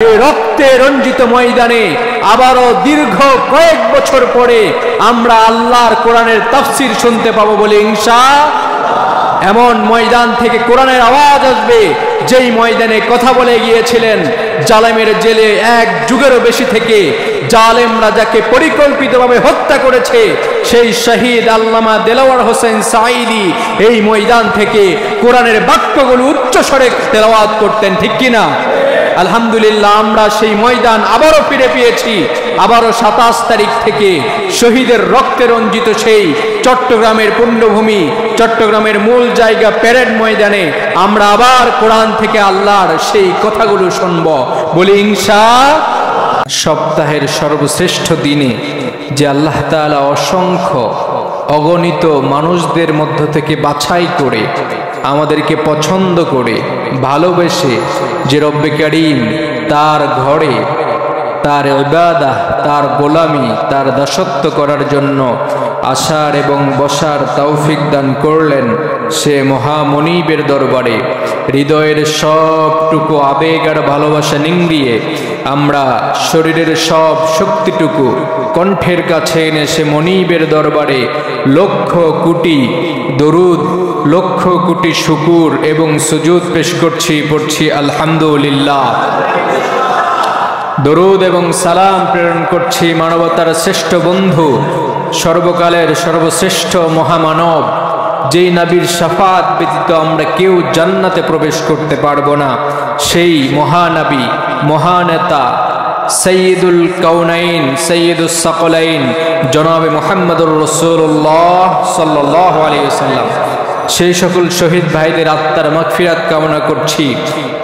এই রক্তে রঞ্জিত ময়দানে আবারও দীর্ঘ কয়েক বছর পরে আমরা আল্লাহর কোরআনের তাফসীর শুনতে পাবো বলে ইনশাআল্লাহ। এমন ময়দান থেকে কোরআনের আওয়াজ আসবে যেই ময়দানে কথা বলে গিয়েছিলেন জালেমের জেলে এক যুগেরও বেশি থেকে জালেমরা যাকে পরিকল্পিতভাবে হত্যা করেছে সেই শহীদ আল্লামা দেলাওয়ার হোসেন সাঈদী এই ময়দান থেকে কোরআনের বাক্যগুলো উচ্চস্বরে তেলাওয়াত করতেন, ঠিক কিনা? আলহামদুলিল্লাহ আমরা সেই ময়দান আবারও ফিরে পেয়েছি। আবারও 27 তারিখ থেকে শহীদের রক্তে রঞ্জিত সেই চট্টগ্রামের পুণ্যভূমি, চট্টগ্রামের মূল জায়গা প্যারেড ময়দানে আমরা আবার কোরআন থেকে আল্লাহর সেই কথাগুলো শুনব বলি ইনশাআল্লাহ। সপ্তাহের সর্বশ্রেষ্ঠ দিনে যে আল্লাহ তাআলা অসংখ্য অগণিত মানুষদের মধ্য থেকে বাছাই করে আমাদেরকে পছন্দ করে ভালোবেসে যে রব্বে কারীম তার ঘরে তার ইবাদত, তার গোলামি, তার দাসত্ব করার জন্য আসার এবং বসার তৌফিক দান করলেন, সে মহামনিবের দরবারে হৃদয়ের সবটুকু আবেগ আর ভালোবাসা নিংড়িয়ে আমরা শরীরের সব শক্তিটুকু কণ্ঠের কাছে এনে সে মনিবের দরবারে লক্ষ কোটি দরুদ, লক্ষ কোটি শুকুর এবং সুজুদ পেশ করছি, পড়ছি আলহামদুলিল্লাহ। দরুদ এবং সালাম প্রেরণ করছি মানবতার শ্রেষ্ঠ বন্ধু, সর্বকালের সর্বশ্রেষ্ঠ মহামানব, যেই নবীর শাফাত ব্যতীত আমরা কেউ জান্নাতে প্রবেশ করতে পারবো না, সেই মহানবী, মহানেতা, সৈয়দুল কাউনাইন, সৈয়দুস সাকলাইন জনাবে মুহাম্মদুর রাসূলুল্লাহ সাল্লাল্লাহু আলাইহি ওয়াসাল্লাম, সেই সকল শহীদ ভাইদের আত্মার মাগফিরাত কামনা করছি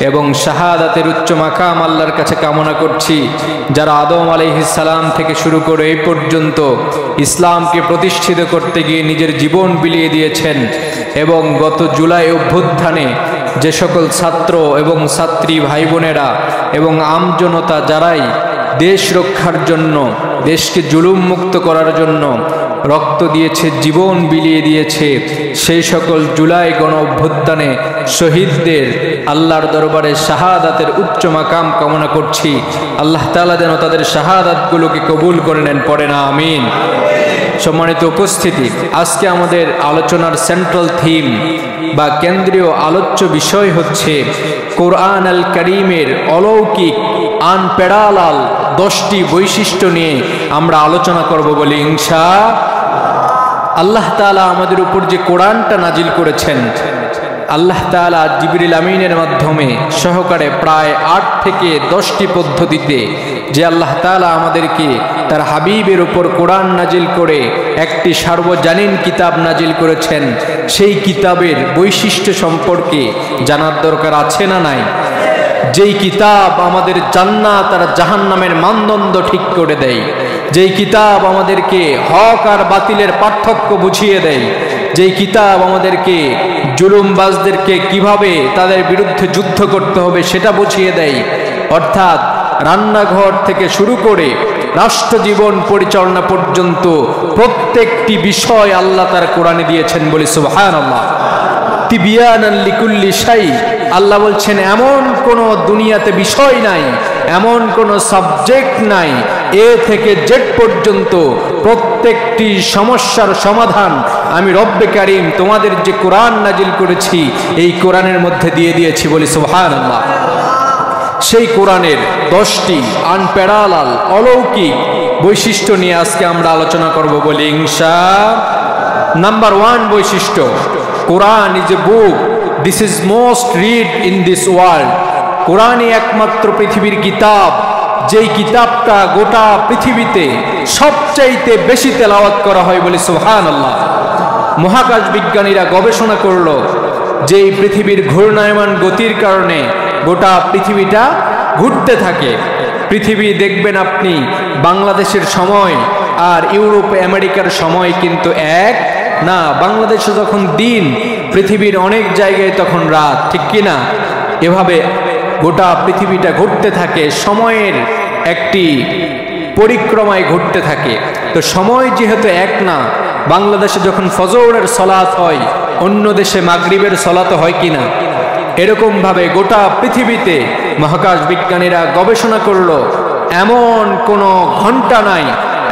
এবং শাহাদাতের উচ্চ মাকাম আল্লাহর কাছে কামনা করছি, যারা আদম আলাইহিস সালাম থেকে শুরু করে এই পর্যন্ত ইসলামকে প্রতিষ্ঠিত করতে গিয়ে নিজের জীবন বিলিয়ে দিয়েছেন এবং গত জুলাই অভ্যুত্থানে যে সকল ছাত্র এবং ছাত্রী ভাই বোনেরা এবং আমজনতা যারাই দেশ রক্ষার জন্য, দেশকে জুলুম মুক্ত করার জন্য রক্ত দিয়েছে, জীবন বিলিয়ে দিয়েছে, সেই সকল জুলাই গণ অভ্যুত্থানে শহীদদের আল্লাহর দরবারে শাহাদাতের উচ্চ মাকাম কামনা করছি। আল্লাহ তাআলা যেন তাদের শাহাদাতগুলোকে কবুল করে নেন, পড়ে না আমিন। সম্মানিত উপস্থিতি, আজকে আমাদের আলোচনার সেন্ট্রাল থিম বা কেন্দ্রীয় আলোচ্য বিষয় হচ্ছে কোরআন আল কারীমের অলৌকিক আনপ্যারালাল 10টি বৈশিষ্ট্য নিয়ে আমরা আলোচনা করব বলে ইনশাআল্লাহ। আল্লাহ তাআলা আমাদের উপর যে কোরআনটা নাজিল করেছেন, আল্লাহ তাআলা জিবরিল আমিনের মাধ্যমে সহকারে প্রায় 8 থেকে 10টি পদ্ধতিতে যে আল্লাহ তাআলা আমাদেরকে তার হাবিবের উপর কোরআন নাজিল করে একটি সার্বজনীন কিতাব নাজিল করেছেন, সেই কিতাবের বৈশিষ্ট্য সম্পর্কে জানার দরকার আছে না নাই? যেই কিতাব আমাদের জান্নাত আর জাহান্নামের মানদণ্ড ঠিক করে দেয়, যেই কিতাব আমাদেরকে হক আর বাতিলের পার্থক্য বুঝিয়ে দেয়, যেই কিতাব আমাদেরকে জুলুমবাজদেরকে কিভাবে তাদের বিরুদ্ধে যুদ্ধ করতে হবে সেটা বুঝিয়ে দেয়, অর্থাৎ রান্নাঘর থেকে শুরু করে রাষ্ট্র জীবন পরিচালনা পর্যন্ত প্রত্যেকটি বিষয় আল্লাহ তার কোরআনে দিয়েছেন বলি সুবহানাল্লাহ। তিবিয়ানান লিকুল্লি শাই, আল্লাহ বলছেন এমন কোন দুনিয়াতে বিষয় নাই, এমন কোন সাবজেক্ট নাই, এ থেকে জেড পর্যন্ত প্রত্যেকটি সমস্যার সমাধান আমি রব্বে কারীম তোমাদের যে কোরআন নাজিল করেছি এই কোরআনের মধ্যে দিয়ে দিয়েছি বলি সুবহানাল্লাহ। সেই কোরআনের 10টি আনপ্যারালাল অলৌকিক বৈশিষ্ট্য নিয়ে আজকে আমরা আলোচনা করব বলি ইনশাআল্লাহ। নাম্বার 1 বৈশিষ্ট্য, Quran is a book, this is most read in this world. কোরআনই একমাত্র পৃথিবীর কিতাব, যেই কিতাবটা গোটা পৃথিবীতে সবচাইতে বেশি তেলাওয়াত করা হয় বলে সুবহানাল্লাহ। মহাকাশ বিজ্ঞানীরা গবেষণা করলো যে এই পৃথিবীর ঘূর্ণায়মান গতির কারণে গোটা পৃথিবীটা ঘুরতে থাকে। পৃথিবী দেখবেন আপনি বাংলাদেশের সময় আর ইউরোপ আমেরিকার সময় কিন্তু এক না। বাংলাদেশে যখন দিন, পৃথিবীর অনেক জায়গায় তখন রাত, ঠিক কিনা? এভাবে গোটা পৃথিবীটা ঘুরতে থাকে, সময়ের একটি পরিক্রমায় ঘুরতে থাকে। তো সময় যেহেতু এক না, বাংলাদেশে যখন ফজরের সালাত হয়, অন্য দেশে মাগরিবের সালাত হয় কিনা? এরকম ভাবে গোটা পৃথিবীতে মহাকাশ বিজ্ঞানীরা গবেষণা করলো, এমন কোনো ঘন্টা নাই,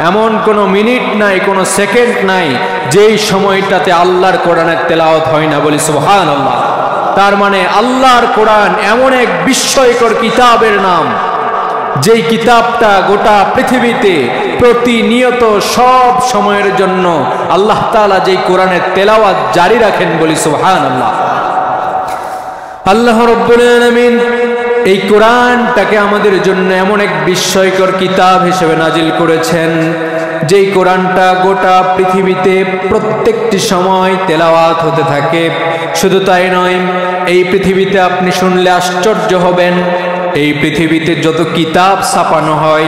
এমন কোনো মিনিট নাই, কোনো সেকেন্ড নাই যেই সময়টাতে আল্লাহর কোরআনের তেলাওয়াত হয় না। বলি সুবহানাল্লাহ। তার মানে আল্লাহর কোরআন এমন এক বিস্ময়কর কিতাবের নাম, যেই কিতাবটা গোটা পৃথিবীতে প্রতিনিয়ত সব সময়ের জন্য আল্লাহ তাআলা যেই কোরআনের তেলাওয়াত জারি রাখেন। বলি সুবহানাল্লাহ। আল্লাহ রাব্বুল আলামিন এই কোরআনটাকে আমাদের জন্য এমন এক বিস্ময়কর কিতাব হিসেবে নাজিল করেছেন, যেই কোরআনটা গোটা পৃথিবীতে প্রত্যেকটি সময় তেলাওয়াত হতে থাকে। শুধু তাই নয়, এই পৃথিবীতে আপনি শুনলে আশ্চর্য হবেন, এই পৃথিবীতে যত কিতাব ছাপানো হয়,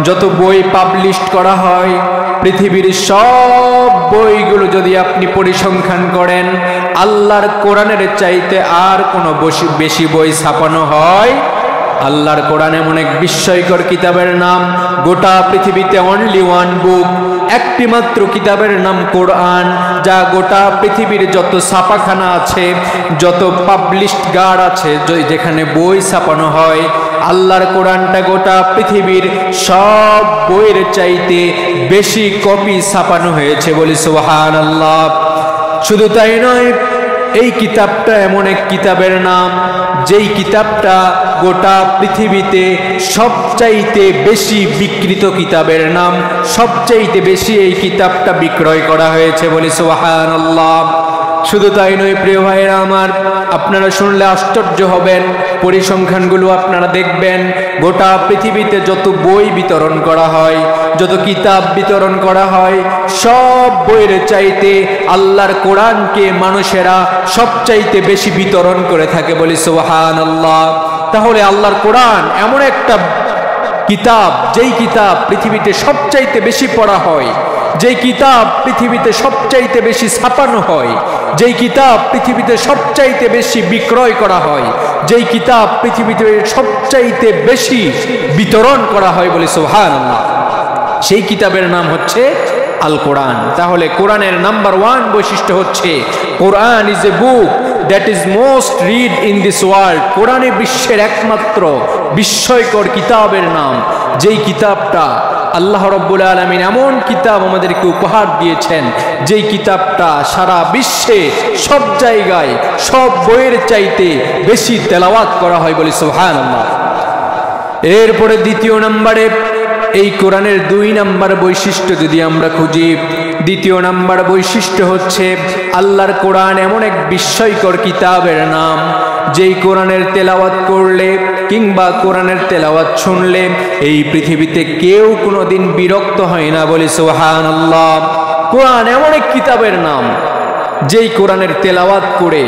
যত বই পাবলিশ করা হয়, পৃথিবীর সব বইগুলো যদি আপনি পরিসংখ্যান করেন, আল্লাহর কোরআনের চাইতে আর কোনো বেশি বই ছাপানো হয়? আল্লাহর কোরআন এমন এক বিস্ময়কর কিতাবের নাম, গোটা পৃথিবীতে অনলি ওয়ান বুক, একটি মাত্র কিতাবের নাম কোরআন, যা গোটা পৃথিবীর যত ছাপাখানা আছে, যত পাবলিশড গার্ড আছে, যেখানে বই ছাপানো হয়, আল্লাহর কোরআনটা গোটা পৃথিবীর সব বইয়ের চাইতে বেশি কপি ছাপানো হয়েছে। বলি সুবহানাল্লাহ। শুধু তাই নয়, এই কিতাবটা এমন এক কিতাবের নাম, যেই কিতাবটা গোটা পৃথিবীতে সবচাইতে বেশি বিক্রিত কিতাবের নাম, সবচাইতে বেশি এই কিতাবটা বিক্রয় করা হয়েছে। বলি সুবহানাল্লাহ। শুধু তাই নয় প্রিয় ভাইরা আমার, আপনারা শুনলে আশ্চর্য হবেন, পরিসংখ্যানগুলো আপনারা দেখবেন, গোটা পৃথিবীতে যত বই বিতরণ করা হয়, যত কিতাব বিতরণ করা হয়, সব বইয়ের চাইতে আল্লাহর কোরআনকে মানুষেরা সবচাইতে বেশি বিতরণ করে থাকে। বলি সুবহানাল্লাহ। তাহলে আল্লাহর কোরআন এমন একটা কিতাব, যেই কিতাব পৃথিবীতে সবচাইতে বেশি পড়া হয়, যেই কিতাব পৃথিবীতে সবচাইতে বেশি ছাপানো হয়, যেই কিতাব পৃথিবীতে সবচাইতে বেশি বিক্রয় করা হয়, যেই কিতাব পৃথিবীতে সবচাইতে বেশি বিতরণ করা হয়। বলি সুবহানাল্লাহ। সেই কিতাবের নাম হচ্ছে আল কোরআন। তাহলে কোরআনের নাম্বার ওয়ান বৈশিষ্ট্য হচ্ছে Quran is a book that is most read in this world. কোরআনে বিশ্বের একমাত্র বিস্ময়কর কিতাবের নাম, যেই কিতাবটা আল্লাহ রাব্বুল আলামিন এমন কিতাব আমাদেরকে উপহার দিয়েছেন, যেই কিতাবটা সারা বিশ্বে সব জায়গায় সব বইয়ের চাইতে বেশি তেলাওয়াত করা হয়। বলি সুবহানাল্লাহ। এরপরে দ্বিতীয় নম্বরে এই কোরআনের 2 নম্বর বৈশিষ্ট্য যদি আমরা খুঁজি, দ্বিতীয় নম্বর বৈশিষ্ট্য হচ্ছে আল্লাহর কোরআন এমন এক বিস্ময়কর কিতাবের নাম, যেই কোরআনের তেলাওয়াত করলে কিংবা কোরআনের তেলাওয়াত শুনলে এই পৃথিবীতে কেউ কোনোদিন বিরক্ত হয় না। বলি সুবহানাল্লাহ। কোরআন এমন এক কিতাবের নাম, যেই কোরআনের তেলাওয়াত করে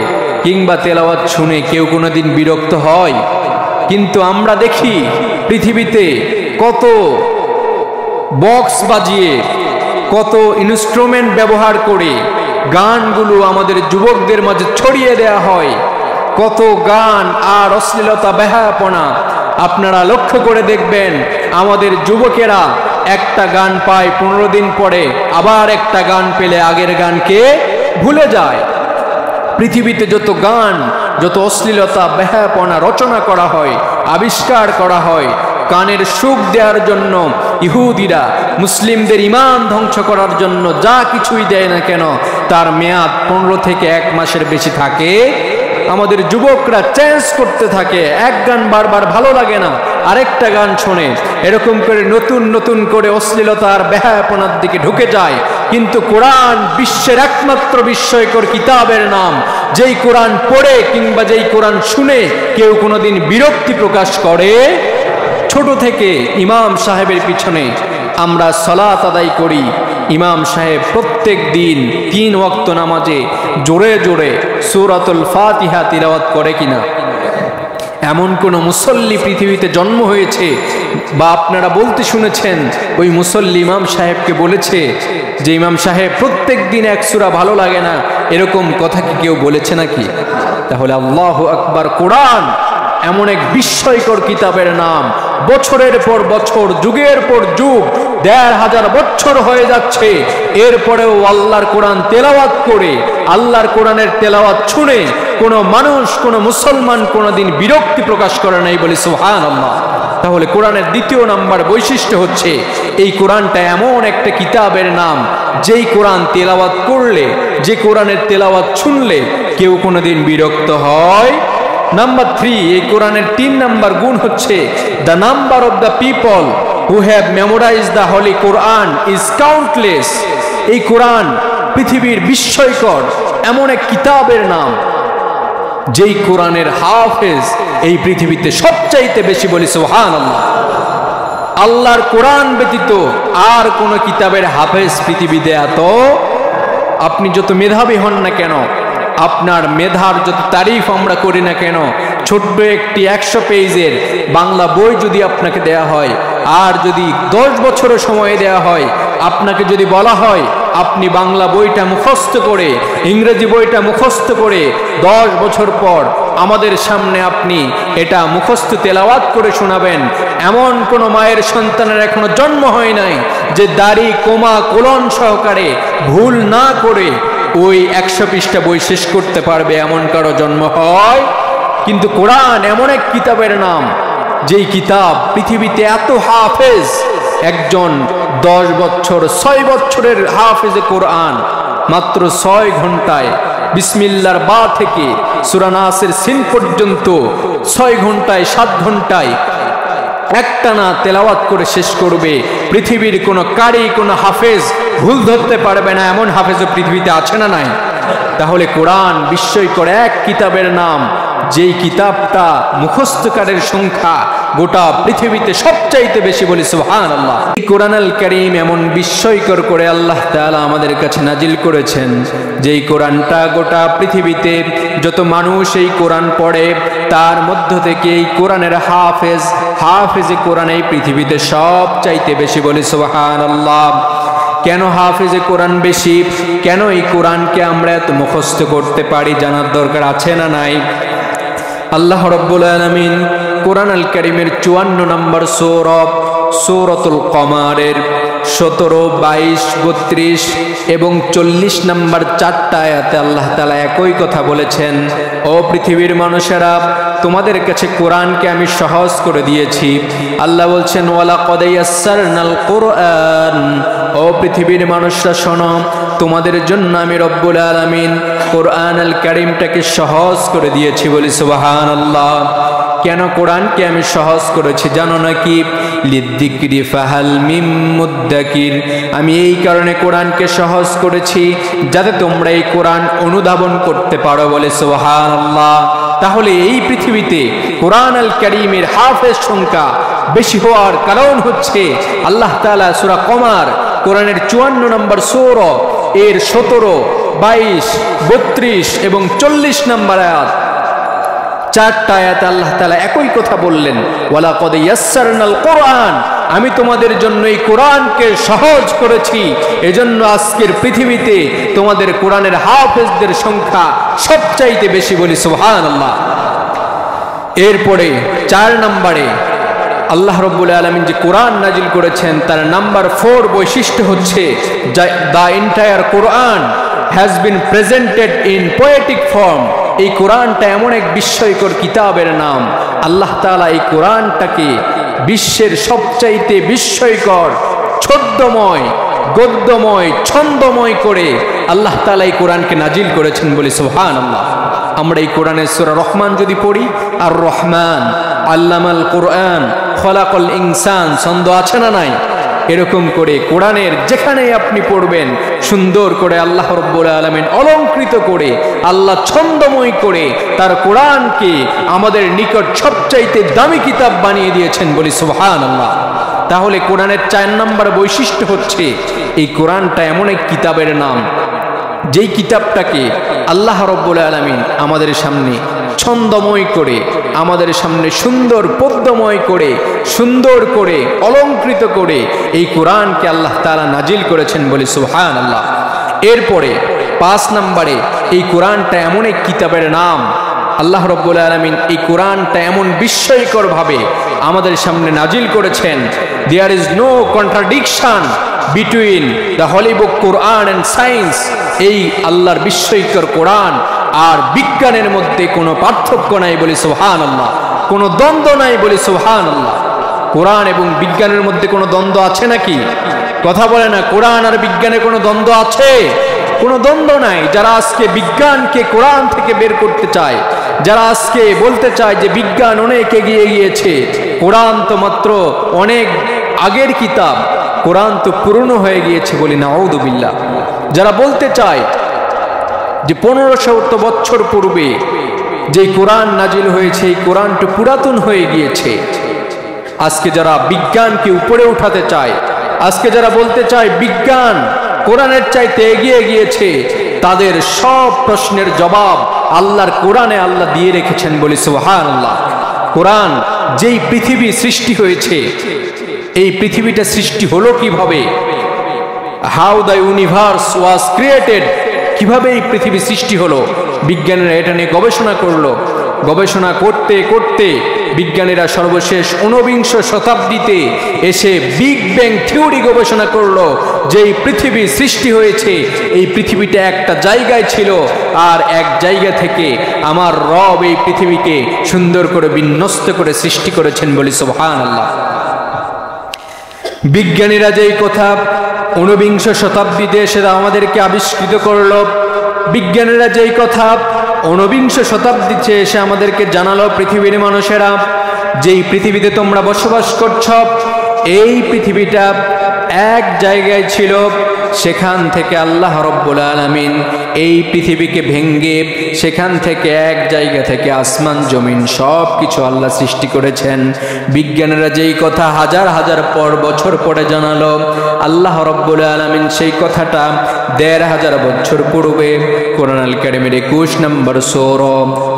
কিংবা তেলাওয়াত শুনে কেউ কোনোদিন বিরক্ত হয়। কিন্তু আমরা দেখি পৃথিবীতে কত বক্স বাজিয়ে, কত ইনস্ট্রুমেন্ট ব্যবহার করে গানগুলো আমাদের যুবকদের মাঝে ছড়িয়ে দেয়া হয়, কত গান আর অশ্লীলতা বেহায়াপনা। আপনারা লক্ষ্য করে দেখবেন, আমাদের যুবকেরা একটা গান পায়, 15 দিন পরে আবার একটা গান পেলে আগের গানকে ভুলে যায়। পৃথিবীতে যত গান, যত অশ্লীলতা বেহায়াপনা রচনা করা হয়, আবিষ্কার করা হয়, কানের সুখ দেওয়ার জন্য ইহুদিরা মুসলিমদের ঈমান ধ্বংস করার জন্য যা কিছুই দেয় না কেন, তার মেয়াদ 15 থেকে 1 মাসের বেশি থাকে। আমাদের যুবকরা চেঞ্জ করতে থাকে, এক গান বারবার ভালো লাগে না, আরেকটা গান শোনে, এরকম করে নতুন নতুন করে অশ্লীলতার বেহায়াপনার দিকে ঢুকে যায়। কিন্তু কোরআন বিশ্বের একমাত্র বিস্ময়কর কিতাবের নাম, যেই কোরআন পড়ে কিংবা যেই কোরআন শুনে কেউ কোনোদিন বিরক্তি প্রকাশ করে। ছোট থেকে ইমাম সাহেবের পিছনে আমরা সালাত আদায় করি, ইমাম সাহেব প্রত্যেক দিন 3 ওয়াক্ত নামাজে জোরে জোরে সূরাতুল ফাতিহা তিলাওয়াত করে কিনা? এমন কোন মুসল্লি পৃথিবীতে জন্ম হয়েছে বা আপনারা বলতে শুনেছেন ওই মুসল্লি ইমাম সাহেবকে বলেছে যে ইমাম সাহেব প্রত্যেক দিন 1 সূরা ভালো লাগে না, এরকম কথা কি কেউ বলেছে নাকি? তাহলে আল্লাহু আকবার, কোরআন এমন এক বিস্ময়কর কিতাবের নাম, বছরের পর বছর, যুগের পর যুগ, 1500 বছর হয়ে যাচ্ছে, এরপরেও আল্লাহর কোরআন তেলাওয়াত করে, আল্লাহর কোরআনের তেলাওয়াত শুনে কোনো মানুষ, কোনো মুসলমান কোনোদিন বিরক্তি প্রকাশ করে নাই, বলি সুবহানাল্লাহ। তাহলে কোরআনের দ্বিতীয় নাম্বার বৈশিষ্ট্য হচ্ছে এই কোরআনটা এমন একটা কিতাবের নাম, যেই কোরআন তেলাওয়াত করলে, যে কোরআনের তেলাওয়াত শুনলে কেউ কোনোদিন বিরক্ত হয়। নাম্বার 3, এই কোরআনের 3 নাম্বার গুণ হচ্ছে the number of the people who have memorize the holy Quran is countless. এই কোরআন পৃথিবীর বিস্ময়কর এমন এক কিতাবের নাম, যেই কোরআনের হাফেজ এই পৃথিবীতে সবচাইতে বেশি, বলি সুবহানাল্লাহ। আল্লাহর কোরআন ব্যতীত আর কোন কিতাবের হাফেজ পৃথিবীতে এত, আপনি যত মেধাবী হন না কেন, আপনার মেধার যত তারিফ আমরা করি না কেন, ছোট্ট একটি 100 পেজের বাংলা বই যদি আপনাকে দেয়া হয়, আর যদি 10 বছরের সময় দেয়া হয়, আপনাকে যদি বলা হয় আপনি বাংলা বইটা মুখস্থ করে, ইংরেজি বইটা মুখস্থ করে 10 বছর পর আমাদের সামনে আপনি এটা মুখস্থ তেলাওয়াত করে শোনাবেন, এমন কোন মায়ের সন্তানের এখনো জন্ম হয় নাই যে দাড়ি কোমা কোলন সহকারে ভুল না করে ওই 100 পৃষ্ঠা বই শেষ করতে পারবে, এমন কারো জন্ম হয়। কিন্তু কোরআন এমন এক কিতাবের নাম, যেই কিতাব পৃথিবীতে এত হাফেজ, একজন 10 বছর 6 বছরের হাফেজে কোরআন মাত্র 6 ঘন্টায় বিসমিল্লাহর বা থেকে সূরা নাসের সিন পর্যন্ত 6 ঘন্টায় 7 ঘন্টায় একটানা তেলাওয়াত করে শেষ করবে। পৃথিবীর কোনো কারি, কোনো হাফেজ ভুল ধরতে পারবে না, এমন হাফেজও পৃথিবীতে আছে না নাই? তাহলে কোরআন বিস্ময়কর এক কিতাবের নাম, যেই কিতাবটা মুখস্থকারের সংখ্যা গোটা পৃথিবীতে সবচাইতে বেশি, বলি সুবহানাল্লাহ। এই কোরআনুল কারীম এমন বিস্ময়কর করে আল্লাহ তাআলা আমাদের কাছে নাজিল করেছেন, যেই কোরআনটা গোটা পৃথিবীতে যত মানুষ এই কোরআন পড়ে, তার মধ্য থেকে এই কোরআনের হাফেজে কোরআন এই পৃথিবীতে সবচাইতে বেশি, বলি সুবহানাল্লাহ। কেন হাফেজে কোরআন বেশি? কেন এই কোরআনকে আমরা এত মুখস্থ করতে পারি, জানার দরকার আছে না নাই? আল্লাহ রাব্বুল আলামিন কোরআনুল কারীমের 54 নম্বর সূরাতুল কমারের 17, 22, 32 এবং 40 নম্বর 4টা আয়াতে আল্লাহ তাআলা একই কথা বলেছেন, ও পৃথিবীর মানুষেরা, তোমাদের কাছে কোরআনকে আমি সহজ করে দিয়েছি। আল্লাহ বলছেন, ওয়ালাকাদ ইয়াসসারনাল কোরআন, ও পৃথিবীর মানুষরা শোনো, তোমাদের জন্য আমি রব্বুল আলামিন কোরআনুল কারীমটাকে সহজ করে দিয়েছি, বলি সুবহানাল্লাহ। কেন কোরআনকে আমি সহজ করেছি জানো নাকি? লিদ্দিকরি ফাহাল মিম মুদ্দাকির, আমি এই কারণে কোরআনকে সহজ করেছি যাতে তোমরা এই কোরআন অনুধাবন করতে পারো, বলে সুবহানাল্লাহ। তাহলে এই পৃথিবীতে কোরআনুল কারীমের হাফেজ সংখ্যা বেশি হওয়ার কারণ হচ্ছে আল্লাহ তাআলা সূরা কমার কোরআনের 54 নম্বর সূরা এর 17, 22, 32 এবং 40 নম্বর আয়াত, 4টা আয়াতে আল্লাহ তাআলা একই কথা বললেন, ওয়ালাকাদ ইয়াসসারনাল কোরআন, আমি তোমাদের জন্য এই কোরআনকে সহজ করেছি, এজন্য আজকের পৃথিবীতে তোমাদের কোরআনের হাফেজদের সংখ্যা সবচাইতে বেশি, বলি সুবহানাল্লাহ। এরপরে 4 নম্বরে আল্লাহ রাব্বুল আলামিন যে কোরআন নাজিল করেছেন, তার নাম্বার 4 বৈশিষ্ট্য হচ্ছে the entire Quran has been presented in poetic form. এই কোরআনটা এমন এক বিস্ময়কর কিতাবের নাম, আল্লাহ তাআলা এই কোরআনটাকে বিশ্বের সবচাইতে বিস্ময়কর ছদ্মময়, গদ্যময়, ছন্দময় করে আল্লাহ তাআলা এই কোরআনকে নাজিল করেছেন, বলি সুবহানাল্লাহ। আমরা এই কোরআনের সূরা রহমান যদি পড়ি, আর রহমান আল্লামাল কোরআন খলাকাল ইনসান, ছন্দ আছে না নাই? এরকম করে কোরআনের যেখানেই আপনি পড়বেন, সুন্দর করে আল্লাহ রাব্বুল আলামিন অলংকৃত করে, আল্লাহ ছন্দময় করে তার কোরআনকে আমাদের নিকট সবচাইতে দামি কিতাব বানিয়ে দিয়েছেন, বলি সুবহানাল্লাহ। তাহলে কোরআনের 4 নম্বর বৈশিষ্ট্য হচ্ছে এই কোরআনটা এমন এক কিতাবের নাম, যেই কিতাবটাকে আল্লাহ রাব্বুল আলামিন আমাদের সামনে ছন্দময় করে, আমাদের সামনে সুন্দর পদ্যময় করে, সুন্দর করে অলংকৃত করে এই কোরআনকে আল্লাহ তাআলা নাজিল করেছেন, বলি সুবহানাল্লাহ। এরপরে 5 নম্বরে এই কোরআনটা এমন এক কিতাবের নাম, আল্লাহ রাব্বুল আলামিন এই কোরআনটা এমন বিস্ময়কর ভাবে আমাদের সামনে নাজিল করেছেন, there is no contradiction between the holy book Quran and science. এই আল্লাহর বিস্ময়কর কোরআন আর বিজ্ঞানের মধ্যে কোনো পার্থক্য নাই বলি সুবহানাল্লাহ, কোনো দ্বন্দ্ব নাই বলি সুবহানাল্লাহ। কোরআন এবং বিজ্ঞানের মধ্যে কোনো দ্বন্দ্ব আছে নাকি? কথা বলে না। কোরআন আর বিজ্ঞানের কোনো দ্বন্দ্ব আছে? কোনো দ্বন্দ্ব নাই। যারা আজকে বিজ্ঞানকে কোরআন থেকে বের করতে চায়, যারা আজকে বলতে চায় যে বিজ্ঞান অনেক এগিয়ে গিয়েছে, কোরআন তো মাত্র অনেক আগের কিতাব, কোরআন তো পুরনো হয়ে গিয়েছে, বলি নাউযু বিল্লাহ। যারা বলতে চায় যে 1500 বছর পূর্বে যে কোরআন নাজিল হয়েছে, এই কোরআনটা পুরাতন হয়ে গিয়েছে, আজকে যারা বিজ্ঞানকে উপরে উঠাতে চায়, আজকে যারা বলতে চায় বিজ্ঞান কোরআনের চাইতে এগিয়ে গিয়েছে, তাদের সব প্রশ্নের জবাব আল্লাহর কোরআনে আল্লাহ দিয়ে রেখেছেন বলি সুবহানাল্লাহ। কোরআন যেই পৃথিবী সৃষ্টি হয়েছে, এই পৃথিবীটা সৃষ্টি হলো কিভাবে, how the universe was created, কিভাবে এই পৃথিবী সৃষ্টি হলো, বিজ্ঞানীরা এটা নিয়ে গবেষণা করলো। গবেষণা করতে করতে বিজ্ঞানীরা সর্বশেষ 19 শতাব্দীতে এসে বিগ ব্যাং থিওরি গবেষণা করলো, যে এই পৃথিবী সৃষ্টি হয়েছে, এই পৃথিবীটা একটা জায়গায় ছিল, আর এক জায়গা থেকে আমার রব এই পৃথিবীকে সুন্দর করে বিন্যস্ত করে সৃষ্টি করেছেন বলি সুবহানাল্লাহ। বিজ্ঞানীরা যেই কথা 19 শতাব্দীতে সেটা আমাদেরকে আবিষ্কৃত করলো, বিজ্ঞানীরা যেই কথা 19 শতাব্দীতে এসে আমাদেরকে জানালো, পৃথিবীর মানুষেরা, যেই পৃথিবীতে তোমরা বসবাস করছ, এই পৃথিবীটা এক জায়গায় ছিল, সেখান থেকে আল্লাহ রব্বুল আলামিন এই পৃথিবীকে ভেঙ্গে সেখান থেকে এক জায়গা থেকে আসমান জমিন সব কিছু আল্লাহ সৃষ্টি করেছেন। বিজ্ঞানীরা যেই কথা হাজার হাজার বছর পরে জানালো, আল্লাহ রব্বুল আলামিন সেই কথাটা 1500 বছর পূর্বে কোরআন আল কারীমের 21 নম্বর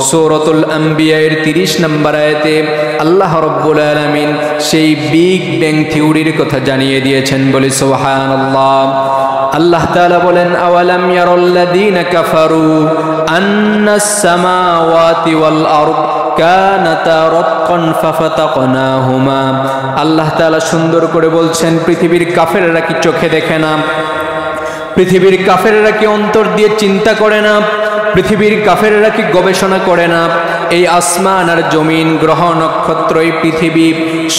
সূরাতুল আম্বিয়া এর 30 নম্বর আয়াতে আল্লাহ রব্বুল আলামিন সেই বিগ ব্যাং থিওরির কথা জানিয়ে দিয়েছেন বলি সুবহানাল্লাহ। আল্লাহ তাআলা বলেন, আওয়ালাম ইয়ারাল্লাযীনা কাফারু আন্নাস সামাওয়াতি ওয়াল আরদ কানাতা রাতকান ফাফাতাকনাহুমা। আল্লাহ তাআলা সুন্দর করে বলছেন, পৃথিবীর কাফেররা কি চোখে দেখে না? পৃথিবীর কাফেররা কি অন্তর দিয়ে চিন্তা করে না? পৃথিবীর কাফেররা কি গবেষণা করে না? এই আসমান আর জমিন, গ্রহ নক্ষত্র, এই পৃথিবী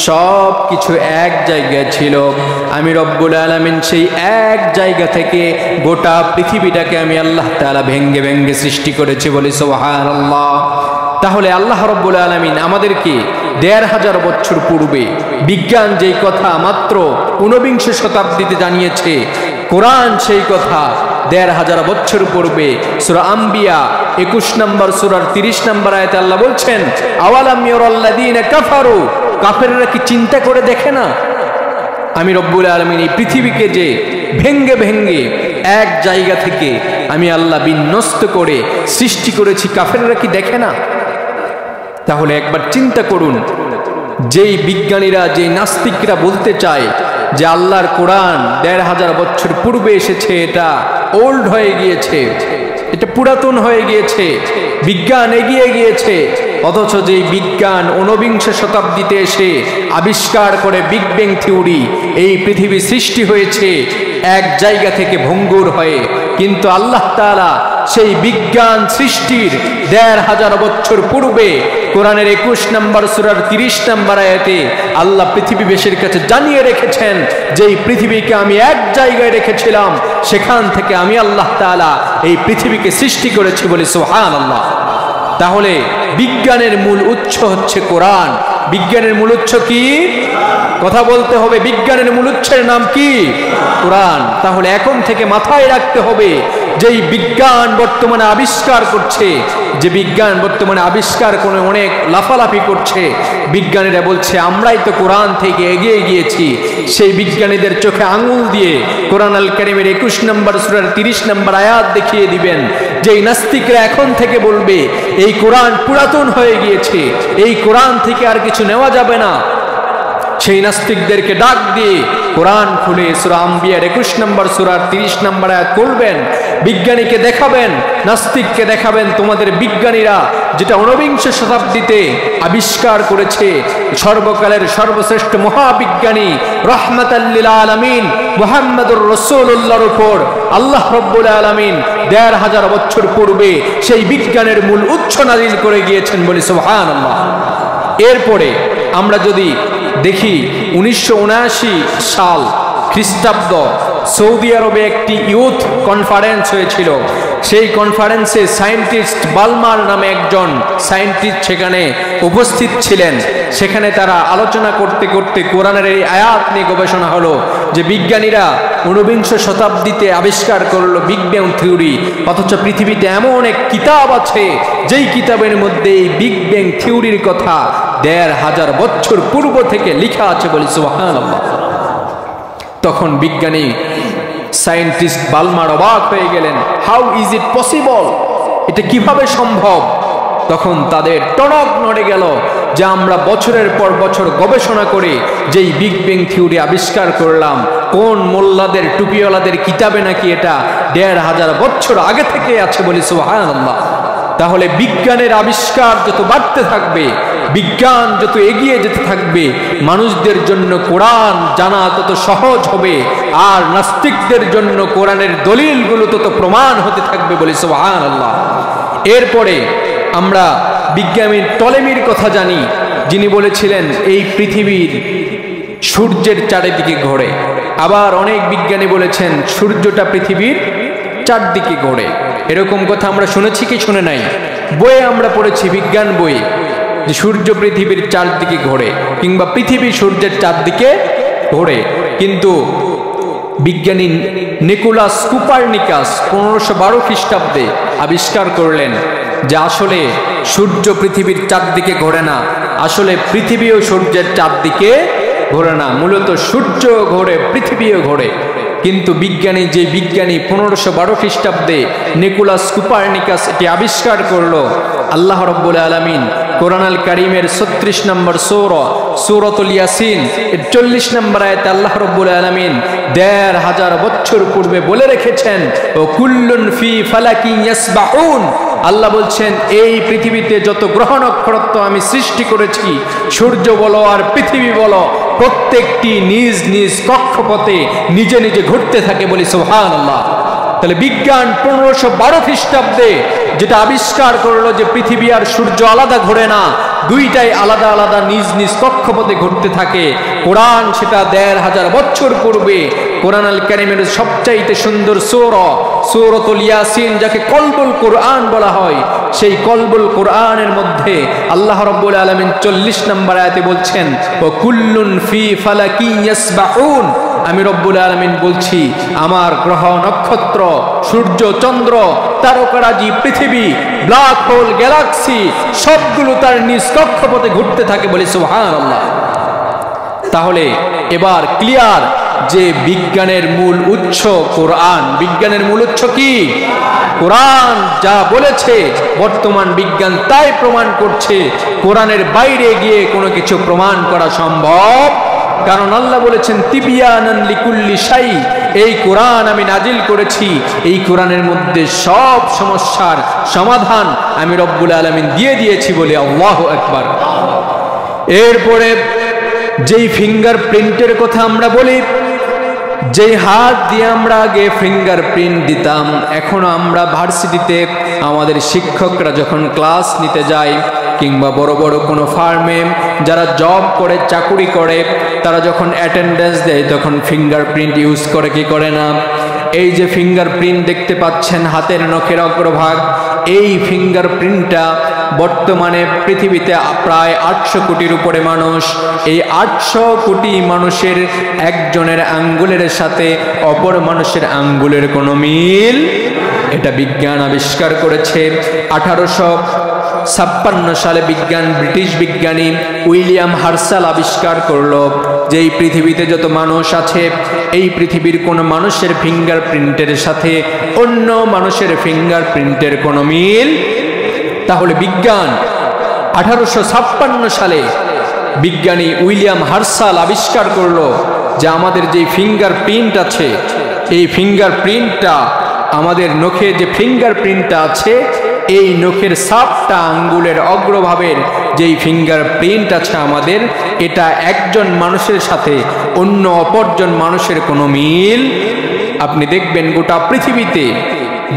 সব কিছু এক জায়গায় ছিল। আমি রব্বুল আলামিন সেই এক জায়গা থেকে গোটা পৃথিবীটাকে আমি আল্লাহ তাআলা ভেঙ্গে ভেঙ্গে সৃষ্টি করেছি বলি সুবহানাল্লাহ। তাহলে আল্লাহ রব্বুল আলামিন আমাদেরকে 1500 বছর পূর্বে বিজ্ঞান যেই কথা মাত্র 19 শতাব্দীতে জানিয়েছে, কোরআন সেই কথা 1500 বছর পূর্বে সূরা আম্বিয়া 21 নম্বর সূরার 30 নম্বর আয়াতে আল্লাহ বলছেন, আওয়ালাম ইয়ারাল্লাযীনা কাফারু, কাফেররা কি চিন্তা করে দেখে না আমি রব্বুল আলামিন এই পৃথিবীকে যে ভেঙ্গে ভেঙ্গে এক জায়গা থেকে আমি আল্লাহ বিন্যস্ত করে সৃষ্টি করেছি, কাফেররা কি দেখে না? তাহলে একবার চিন্তা করুন, যেই বিজ্ঞানীরা, যেই নাস্তিকরা বলতে চায় যে আল্লাহর কোরআন 1500 বছর পূর্বে এসেছে, এটা ওল্ড হয়ে গিয়েছে, এটা পুরাতন হয়ে গিয়েছে, বিজ্ঞান এগিয়ে গিয়েছে, অথচ যেই বিজ্ঞান 19 শতাব্দীতে এসে আবিষ্কার করে বিগ ব্যাং থিওরি, এই পৃথিবী সৃষ্টি হয়েছে এক জায়গা থেকে ভঙ্গুর হয়ে, কিন্তু আল্লাহ তাআলা সেই বিজ্ঞান সৃষ্টির 1500 বছর পূর্বে কোরআনের 21 নম্বর সূরার 30 নম্বর আয়াতে আল্লাহ পৃথিবীবাসীর কাছে জানিয়ে রেখেছেন যে এই পৃথিবীকে আমি এক জায়গায় রেখেছিলাম, সেখান থেকে আমি আল্লাহ তাআলা এই পৃথিবীকে সৃষ্টি করেছি বলে সুবহানাল্লাহ। তাহলে বিজ্ঞানের মূল উৎস হচ্ছে কোরআন। বিজ্ঞানের মূল উৎস কি? কথা বলতে হবে, বিজ্ঞানের মূল উৎসের নাম কি? কোরআন। তাহলে এখন থেকে মাথায় রাখতে হবে, যেই বিজ্ঞান বর্তমানে আবিষ্কার করছে, যে বিজ্ঞান বর্তমানে আবিষ্কার করে অনেক লাফালাফি করছে, বিজ্ঞানীরা বলছে আমরাই তো কোরআন থেকে এগিয়ে গিয়েছি, সেই বিজ্ঞানীদের চোখে আঙুল দিয়ে কোরআন আল কারীমের 21 নম্বর সূরার 30 নম্বর আয়াত দেখিয়ে দিবেন। যেই নাস্তিকরা এখন থেকে বলবে এই কোরআন পুরাতন হয়ে গিয়েছে, এই কোরআন থেকে আর কিছু নেওয়া যাবে না, সেই নাস্তিকদেরকে ডাক দিয়ে কোরআন খুলে সূরা আম্বিয়ার 21 নম্বর সূরার 30 নম্বর আয়াত পড়বেন, বিজ্ঞানীকে দেখাবেন, নাস্তিককে দেখাবেন তোমাদের বিজ্ঞানীরা যেটা 19 শতাব্দীতে আবিষ্কার করেছে, সর্বকালের সর্বশ্রেষ্ঠ মহাবিজ্ঞানী রাহমাতাল লিল আলামিন মুহাম্মদুর রাসূলুল্লাহর উপর আল্লাহ রাব্বুল আলামিন ১৫০০ বছর পূর্বে সেই বিজ্ঞানের মূল উৎস নাযিল করে গিয়েছেন বলি সুবহানাল্লাহ। এরপরে আমরা যদি দেখি 1979 সাল খ্রিস্টাব্দ সৌদি আরবে একটি ইউথ কনফারেন্স হয়েছিল। সেই কনফারেন্সে সায়েন্টিস্ট বালমার নামে একজন সায়েন্টিস্ট সেখানে উপস্থিত ছিলেন। সেখানে তারা আলোচনা করতে করতে কোরআনের এই আয়াত নিয়ে গবেষণা হলো যে বিজ্ঞানীরা 19 শতাব্দীতে আবিষ্কার করলো বিগ ব্যাং থিওরি, অথচ পৃথিবীতে এমন এক কিতাব আছে যেই কিতাবের মধ্যে এই বিগ ব্যাং থিওরির কথা ১৫০০ বছর পূর্ব থেকে লেখা আছে বলি সুবহানাল্লাহ। তখন বিজ্ঞানী সায়েন্টিস্ট বালমার অবাক হয়ে গেলেন, হাউ ইজ ইট পসিবল, এটা কিভাবে সম্ভব? তখন তাদের টনক নড়ে গেল যে আমরা বছরের পর বছর গবেষণা করে যেই বিগ ব্যাং থিওরি আবিষ্কার করলাম, কোন মোল্লাদের টুপিওয়ালাদের কিতাবে নাকি এটা ১৫০০ বছর আগে থেকে আছে বলি সুবহানাল্লাহ। তাহলে বিজ্ঞানের আবিষ্কার যত বাড়তে থাকবে, বিজ্ঞান যত এগিয়ে যেতে থাকবে, মানুষদের জন্য কোরআন জানা তত সহজ হবে, আর নাস্তিকদের জন্য কোরআনের দলিলগুলো তত প্রমাণ হতে থাকবে বলি সুবহানাল্লাহ। এরপরে আমরা বিজ্ঞানী টলেমির কথা জানি, যিনি বলেছিলেন এই পৃথিবীর সূর্যের চারিদিকে ঘোরে। আবার অনেক বিজ্ঞানী বলেছেন সূর্যটা পৃথিবীর চারদিকে ঘোরে। এরকম কথা আমরা শুনেছি কি শুনে নাই? বইয়ে আমরা পড়েছি, বিজ্ঞান বইয়ে, যে সূর্য পৃথিবীর চারদিকে ঘোরে কিংবা পৃথিবী সূর্যের চারদিকে ঘোরে। কিন্তু বিজ্ঞানী নিকোলাস কোপারনিকাস 1512 খ্রিস্টাব্দে আবিষ্কার করলেন যে আসলে সূর্য পৃথিবীর চারদিকে ঘোরে না, আসলে পৃথিবীও সূর্যের চারদিকে ঘোরে না, মূলত সূর্য ঘোরে, পৃথিবীও ঘোরে। কিন্তু বিজ্ঞানী 1512 খ্রিস্টাব্দে নিকোলাস কোপারনিকাস এটি আবিষ্কার করলো, আল্লাহ রাব্বুল আলামিন কোরআন আল কারীমের 36 নম্বর সূরাতুল ইয়াসিন 40 নম্বর আয়াতে আল্লাহ রাব্বুল আলামিন ১৫০০ বছর পূর্বে বলে রেখেছেন, ও কুল্লুন ফি ফালাকিন ইয়াসবাহুন। আল্লাহ বলছেন এই পৃথিবীতে যত গ্রহ নক্ষত্র আমি সৃষ্টি করেছি, সূর্য বলো আর পৃথিবী বলো, প্রত্যেকটি নিজ নিজ কক্ষপথে নিজে নিজে ঘুরতে থাকে বলি সুবহানাল্লাহ। তাহলে বিজ্ঞান 1512 খ্রিস্টাব্দে যেটা আবিষ্কার করলো যে পৃথিবী আর সূর্য আলাদা ঘোরে না, দুইটাই আলাদা আলাদা নিজ নিজ কক্ষপথে ঘুরতে থাকে। কোরআন সেটা ১৫০০ বছর পূর্বে কোরআন আল কারীমের সবচাইতে সুন্দর সূরাতুল ইয়াসিন, যাকে কলবুল কোরআন বলা হয়, সেই কলবুল কোরআনের মধ্যে আল্লাহ রাব্বুল আলামিন 40 নম্বর আয়াতে বলছেন, ও কুল্লুন ফি ফালাকিন ইয়াসবাহুন। আমি রব্বুল আলামিন বলছি আমার গ্রহ নক্ষত্র, সূর্য চন্দ্র, তারকারাজি, পৃথিবী, ব্ল্যাক হোল, গ্যালাক্সি সবগুলো তার নিজ কক্ষপথে ঘুরতে থাকে বলি সুবহানাল্লাহ। তাহলে এবার ক্লিয়ার যে বিজ্ঞানের মূল উৎস কোরআন। বিজ্ঞানের মূল উৎস কি? কোরআন যা বলেছে বর্তমান বিজ্ঞান তাই প্রমাণ করছে। কোরআনের বাইরে গিয়ে কোনো কিছু প্রমাণ করা সম্ভব, কারণ আল্লাহ বলেছেন তিবিয়ানান লিকুল্লি শাই, এই কোরআন আমি নাজিল করেছি, এই কোরআনের মধ্যে সব সমস্যার সমাধান আমি রব্বুল আলামিন দিয়ে দিয়েছি বলে আল্লাহু আকবার। এরপরে যেই ফিঙ্গার প্রিন্টের কথা আমরা বলি, যেই হাত দিয়ে আমরা আগে ফিঙ্গার প্রিন্ট দিতাম, এখনো আমরা ভার্সিটিতে আমাদের শিক্ষকরা যখন ক্লাস নিতে যায় কিংবা বড় বড় কোনো ফার্মে যারা জব করে, চাকুরি করে, তারা যখন অ্যাটেন্ডেন্স দেয় তখন ফিঙ্গার প্রিন্ট ইউজ করে কি করে না? এই যে ফিঙ্গার প্রিন্ট দেখতে পাচ্ছেন হাতের নখের অগ্রভাগ, এই ফিঙ্গার প্রিন্টটা বর্তমানে পৃথিবীতে প্রায় 800 কোটির উপরে মানুষ, এই 800 কোটি মানুষের একজনের আঙ্গুলের সাথে অপর মানুষের আঙ্গুলের কোনো মিল, এটা বিজ্ঞান আবিষ্কার করেছে। 1856 সালে ব্রিটিশ বিজ্ঞানী উইলিয়াম হার্সাল আবিষ্কার করলো যে এই পৃথিবীতে যত মানুষ আছে, এই পৃথিবীর কোনো মানুষের ফিঙ্গার প্রিন্টের সাথে অন্য মানুষের ফিঙ্গার প্রিন্টের কোনো মিল। তাহলে বিজ্ঞান 1856 সালে বিজ্ঞানী উইলিয়াম হার্সাল আবিষ্কার করলো যে আমাদের যে ফিঙ্গার প্রিন্ট আছে, এই ফিঙ্গার প্রিন্টটা আমাদের নখে যে ফিঙ্গার প্রিন্টটা আছে, এই নখের সাপটা আঙ্গুলের অগ্রভাবের যেই ফিঙ্গার প্রিন্ট আছে আমাদের, এটা একজন মানুষের সাথে অন্য অপরজন মানুষের কোনো মিল। আপনি দেখবেন গোটা পৃথিবীতে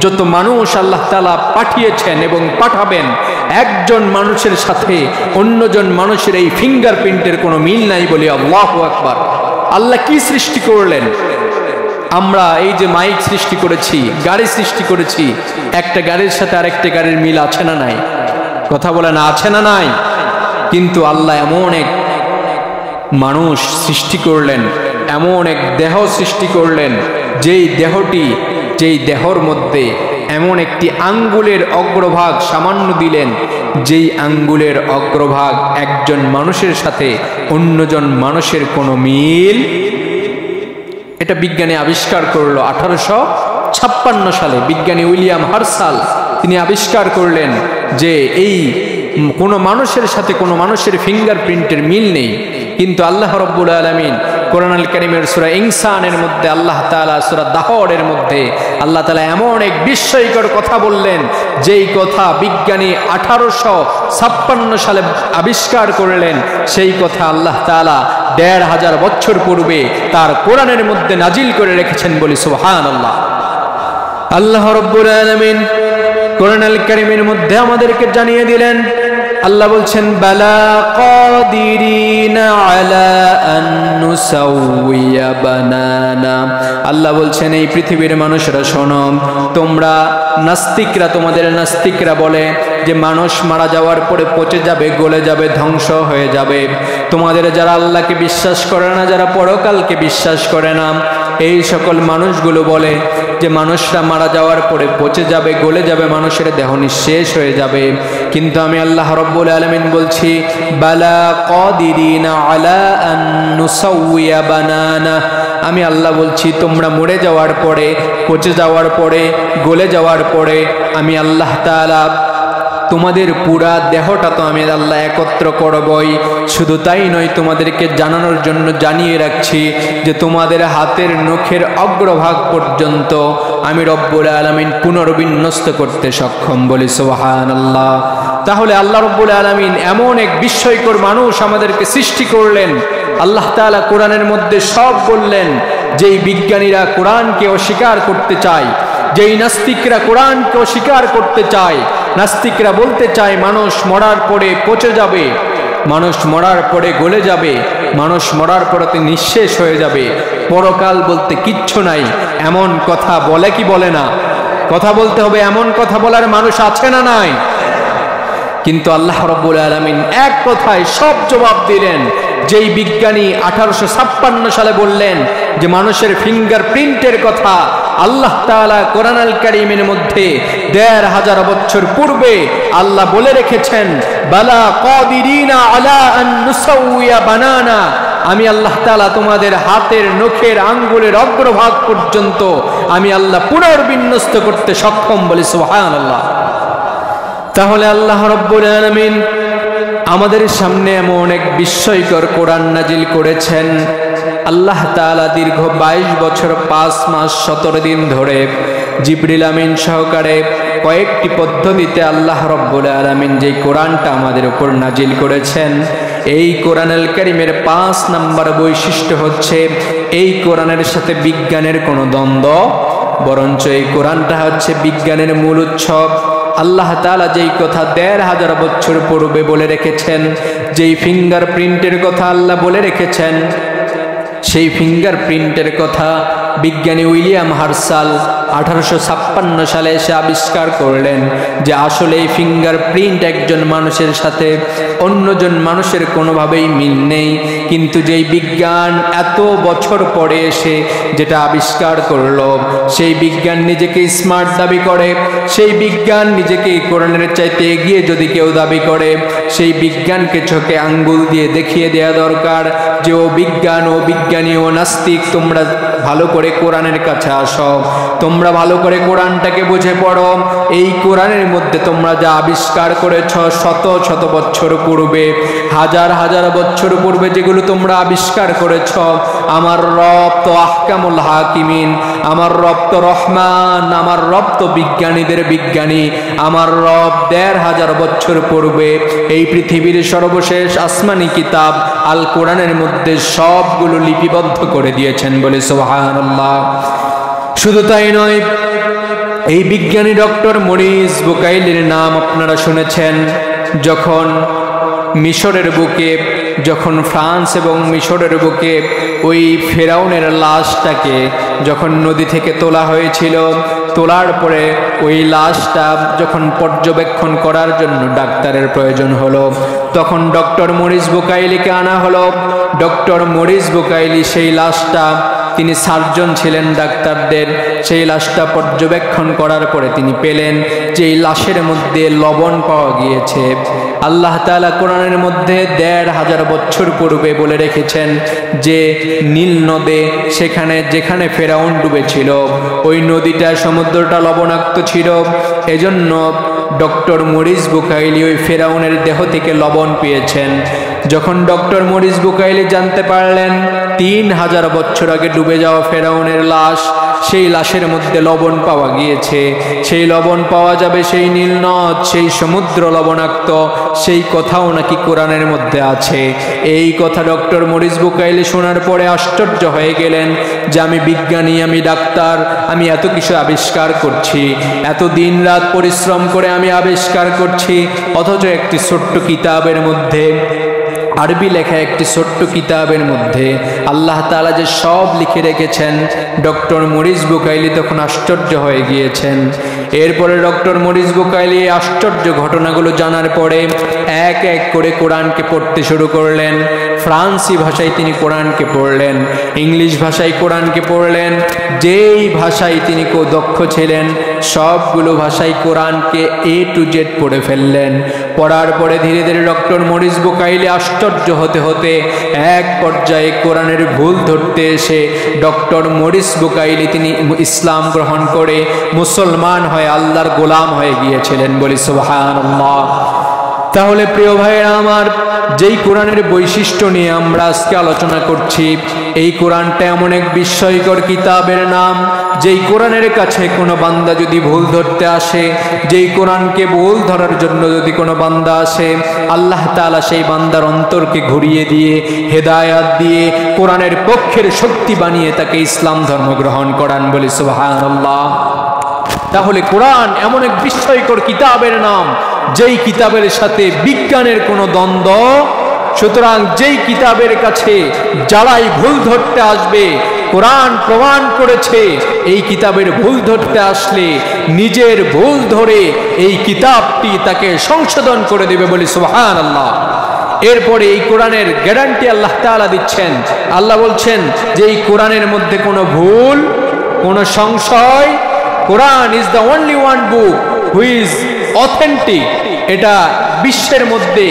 যত মানুষ আল্লাহ তাআলা পাঠিয়েছেন এবং পাঠাবেন, একজন মানুষের সাথে অন্যজন মানুষের এই ফিঙ্গার প্রিন্টের কোনো মিল নাই। বলি আল্লাহু আকবার। আল্লাহ কি সৃষ্টি করলেন? আমরা এই যে মাইক সৃষ্টি করেছি, গাড়ি সৃষ্টি করেছি, একটা গাড়ির সাথে আরেকটা গাড়ির মিল আছে না নাই? কথা বলে না, আছে না নাই? কিন্তু আল্লাহ এমন এক মানুষ সৃষ্টি করলেন, এমন এক দেহ সৃষ্টি করলেন, যেই দেহটি, যেই দেহর মধ্যে এমন একটি আঙ্গুলের অগ্রভাগ সামান্য দিলেন, যেই আঙ্গুলের অগ্রভাগ একজন মানুষের সাথে অন্যজন মানুষের কোনো মিল। এটা বিজ্ঞানী আবিষ্কার করলো 1856 সালে। বিজ্ঞানী উইলিয়াম হার্সাল তিনি আবিষ্কার করলেন যে এই কোনো মানুষের সাথে কোনো মানুষের ফিঙ্গার প্রিন্টের মিল নেই। কিন্তু আল্লাহ রাব্বুল আলামিন কোরআনুল কারীমের সূরা ইনসানের মধ্যে, আল্লাহ তাআলা সূরা দাহরের মধ্যে আল্লাহ তাআলা এমন এক বিস্ময়কর কথা বললেন, যেই কথা বিজ্ঞানী 1856 সালে আবিষ্কার করলেন, সেই কথা আল্লাহ তাআলা 1500 বছর পূর্বে তার কোরআনের মধ্যে নাজিল করে রেখেছেন। বলি সুবহানাল্লাহ। আল্লাহ রাব্বুল আলামিন কোরআনুল কারীমের মধ্যে আমাদেরকে জানিয়ে দিলেন, আল্লাহ বলছেন বালা কাদিরিনা আলা আন নুসাউইয়া বানানা। আল্লাহ বলছেন এই পৃথিবীর মানুষরা শোনো, তোমরা নাস্তিকরা, তোমাদের নাস্তিকরা বলে যে মানুষ মারা যাওয়ার পরে পচে যাবে, গলে যাবে, ধ্বংস হয়ে যাবে। তোমাদের যারা আল্লাহকে বিশ্বাস করে না, যারা পরকালকে বিশ্বাস করে না, এই সকল মানুষগুলো বলে যে মানুষরা মারা যাওয়ার পরে পচে যাবে, গলে যাবে, মানুষের দেহ নিঃশেষ হয়ে যাবে। কিন্তু আমি আল্লাহ রাব্বুল আলামিন বলছি বালা কাদিরিনা আলা আন নুসাউইয়া বানানা। আমি আল্লাহ বলছি তোমরা মরে যাওয়ার পরে, পচে যাওয়ার পরে, গলে যাওয়ার পরে আমি আল্লাহ তাআলা তোমাদের পুরা দেহটা তো আমি আল্লাহ একত্র করবই। শুধু তাই নয়, তোমাদেরকে জানানোর জন্য জানিয়ে রাখছি যে তোমাদের হাতের নখের অগ্রভাগ পর্যন্ত আমি রব্বুল আলামিন পুনর্বিন্যস্ত করতে সক্ষম। বলি সুবহানাল্লাহ। তাহলে আল্লাহ রব্বুল আলামিন এমন এক বিস্ময়কর মানুষ আমাদেরকে সৃষ্টি করলেন। আল্লাহ তাআলা কোরআনের মধ্যে সব বললেন। যেই বিজ্ঞানীরা কোরআনকে অস্বীকার করতে চায়, যেই নাস্তিকরা কোরআনকে অস্বীকার করতে চায়, নাস্তিকরা বলতে চায় মানুষ মরার পরে পচে যাবে, মানুষ মরার পরে গলে যাবে, মানুষ মরার পরে নিঃশেষ হয়ে যাবে, পরকাল বলতে কিচ্ছু নাই, এমন কথা বলে কি বলে না? কথা বলতে হবে, এমন কথা বলার মানুষ আছে না নাই? কিন্তু আল্লাহ রাব্বুল আলামিন এক কথায় সব জবাব দিলেন। যেই বিজ্ঞানী 1856 সালে বললেন যে মানুষের ফিঙ্গার প্রিন্টের কথা, আল্লাহ তাআলা কোরআনুল কারীমের মধ্যে 1500 বছর পূর্বে আল্লাহ বলে রেখেছেন বালা কাদিরিনা আলা আন নুসাউইয়া বানানা। আমি আল্লাহ তাআলা তোমাদের হাতের নখের আঙ্গুলের অগ্রভাগ পর্যন্ত আমি আল্লাহ পুনর্বিন্যস্ত করতে সক্ষম। বলি সুবহানাল্লাহ। তাহলে আল্লাহ রাব্বুল আলামিন আমাদের সামনে এমন এক বিস্ময়কর কোরআন নাজিল করেছেন। আল্লাহ তাআলা দীর্ঘ 22 বছর 5 মাস 17 দিন ধরে জিবরিল আমিন সহকারে কয়েকটি পদ্ধতিতে আল্লাহ রাব্বুল আলামিন যে কোরআনটা আমাদের উপর নাজিল করেছেন, এই কোরআনুল কারীমের 5 নম্বর বৈশিষ্ট্য হচ্ছে এই কোরআনের সাথে বিজ্ঞানের কোনো দ্বন্দ্ব, বরঞ্চ এই কোরআনটা হচ্ছে বিজ্ঞানের মূল উৎসব। আল্লাহ তাআলা যেই কথা 1500 বছর পূর্বে বলে রেখেছেন, যেই ফিঙ্গার প্রিন্টের কথা আল্লাহ বলে রেখেছেন, সেই ফিঙ্গার প্রিন্টের কথা বিজ্ঞানী উইলিয়াম হার্সাল 1856 সালে এসে আবিষ্কার করলেন যে আসলে এই ফিঙ্গার প্রিন্ট একজন মানুষের সাথে অন্যজন মানুষের কোনোভাবেই মিল নেই। কিন্তু যেই বিজ্ঞান এত বছর পরে এসে যেটা আবিষ্কার করলো, সেই বিজ্ঞান নিজেকে স্মার্ট দাবি করে, সেই বিজ্ঞান নিজেকে কোরআনের চাইতে এগিয়ে যদি কেউ দাবি করে, সেই বিজ্ঞানকে চোখে আঙ্গুল দিয়ে দেখিয়ে দেওয়া দরকার যে ও বিজ্ঞান, ও বিজ্ঞানী, ও নাস্তিক, তোমরা ভালো করে কোরআনের কাছে আসো। তোমরা তোমরা ভালো করে কোরআনটাকে বুঝে পড়ো। এই কোরআনের মধ্যে তোমরা যা আবিষ্কার করেছ শত শত বছর পূর্বে, হাজার হাজার বছর পূর্বে যেগুলো তোমরা আবিষ্কার করেছ, আমার রব তো আহকামুল হাকিমিন, আমার রব তো রহমান, আমার রব তো বিজ্ঞানীদের বিজ্ঞানী, আমার রব ১৫০০ বছর পূর্বে এই পৃথিবীর সর্বশেষ আসমানি কিতাব আল কোরআনের মধ্যে সবগুলো লিপিবদ্ধ করে দিয়েছেন বলে সুবহানাল্লাহ। শুধু তাই নয়, এই বিজ্ঞানী ডক্টর মরিস বুকাইলির নাম আপনারা শুনেছেন। যখন মিশরের বুকে, যখন ফ্রান্স এবং মিশরের বুকে ওই ফেরাউনের লাশটাকে যখন নদী থেকে তোলা হয়েছিল, তোলার পরে ওই লাশটা যখন পর্যবেক্ষণ করার জন্য ডাক্তারের প্রয়োজন হলো, তখন ডক্টর মরিস বুকাইলিকে আনা হলো। ডক্টর মরিস বুকাইলি সেই লাশটা, তিনি সার্জন ছিলেন ডাক্তারদের, সেই লাশটা পর্যবেক্ষণ করার পরে তিনি পেলেন যে এই লাশের মধ্যে লবণ পাওয়া গিয়েছে। আল্লাহ তাআলা কোরআনের মধ্যে ১৫০০ বছর পূর্বে বলে রেখেছেন যে নীল নদে, সেখানে যেখানে ফেরাউন ডুবেছিল ওই নদীটা, সমুদ্রটা লবণাক্ত ছিল। এজন্য ডক্টর মরিস বুকাইলি ওই ফেরাউনের দেহ থেকে লবণ পেয়েছেন। যখন ডক্টর মরিস বুকাইলি জানতে পারলেন ৩০০০ বছর আগে ডুবে যাওয়া ফেরাউনের লাশ, সেই লাশের মধ্যে লবণ পাওয়া গিয়েছে, সেই লবণ পাওয়া যাবে সেই নীল নদ, সেই সমুদ্র লবণাক্ত, সেই কথাও নাকি কোরআনের মধ্যে আছে। এই কথা ডক্টর মরিস বুকাইলি শোনার পরে আশ্চর্য হয়ে গেলেন যে আমি বিজ্ঞানী, আমি ডাক্তার, আমি এত কিছু আবিষ্কার করছি, এত দিন রাত পরিশ্রম করে আমি আবিষ্কার করছি, অথচ একটি ছোট্ট কিতাবের মধ্যে, আরবি লেখা একটি ছোট্ট কিতাবের মধ্যে আল্লাহ তাআলা যে সব লিখে রেখেছেন। ডক্টর মরিস বুকাইলি তখন আশ্চর্য হয়ে গিয়েছেন। এরপরে ডক্টর মরিস বুকাইলি আশ্চর্য ঘটনাগুলো জানার পরে এক এক করে কোরআনকে পড়তে শুরু করলেন। ফ্রান্সি ভাষায় তিনি কোরআনকে পড়লেন, ইংলিশ ভাষায় কোরআনকে পড়লেন, যেই ভাষায় তিনি দক্ষ ছিলেন সবগুলো ভাষায় কোরআনকে A to Z পড়ে ফেললেন। পড়ার পরে ধীরে ধীরে ডক্টর মরিস বুকাইলি আশ্চর্য হতে হতে এক পর্যায়ে কোরআনের ভুল ধরতে এসে ডক্টর মরিস বুকাইলি তিনি ইসলাম গ্রহণ করে মুসলমান হয়ে আল্লাহর গোলাম হয়ে গিয়েছিলেন বলি সুবহানাল্লাহ। তাহলে প্রিয় ভাইয়েরা আমার, যেই কোরআনের বৈশিষ্ট্য নিয়ে আমরা আজকে আলোচনা করছি, এই কোরআনটা এমন এক বিস্ময়কর কিতাবের নাম, যেই কোরআনের কাছে কোনো বান্দা যদি ভুল ধরতে আসে, যেই কোরআনকে ভুল ধরার জন্য যদি কোনো বান্দা আসে, আল্লাহ তাআলা সেই বান্দার অন্তরকে ঘুরিয়ে দিয়ে, হেদায়াত দিয়ে, কোরআনের পক্ষের শক্তি বানিয়ে তাকে ইসলাম ধর্ম গ্রহণ করান বলি সুবহানাল্লাহ। তাহলে কোরআন এমন এক বিস্ময়কর কিতাবের নাম, যেই কিতাবের সাথে বিজ্ঞানের কোনো দ্বন্দ্ব। সুতরাং যেই কিতাবের কাছে যারাই ভুল ধরতে আসবে, কোরআন প্রমাণ করেছে এই কিতাবের ভুল ধরতে আসলে নিজের ভুল ধরে এই কিতাবটি তাকে সংশোধন করে দেবে বলি সুবহানাল্লাহ। এরপরে এই কোরআনের গ্যারান্টি আল্লাহ তাআলা দিচ্ছেন। আল্লাহ বলছেন যে এই কোরআনের মধ্যে কোনো ভুল, কোনো সংশয়, Quran is the only one book who is authentic. এটা বিশ্বের মধ্যে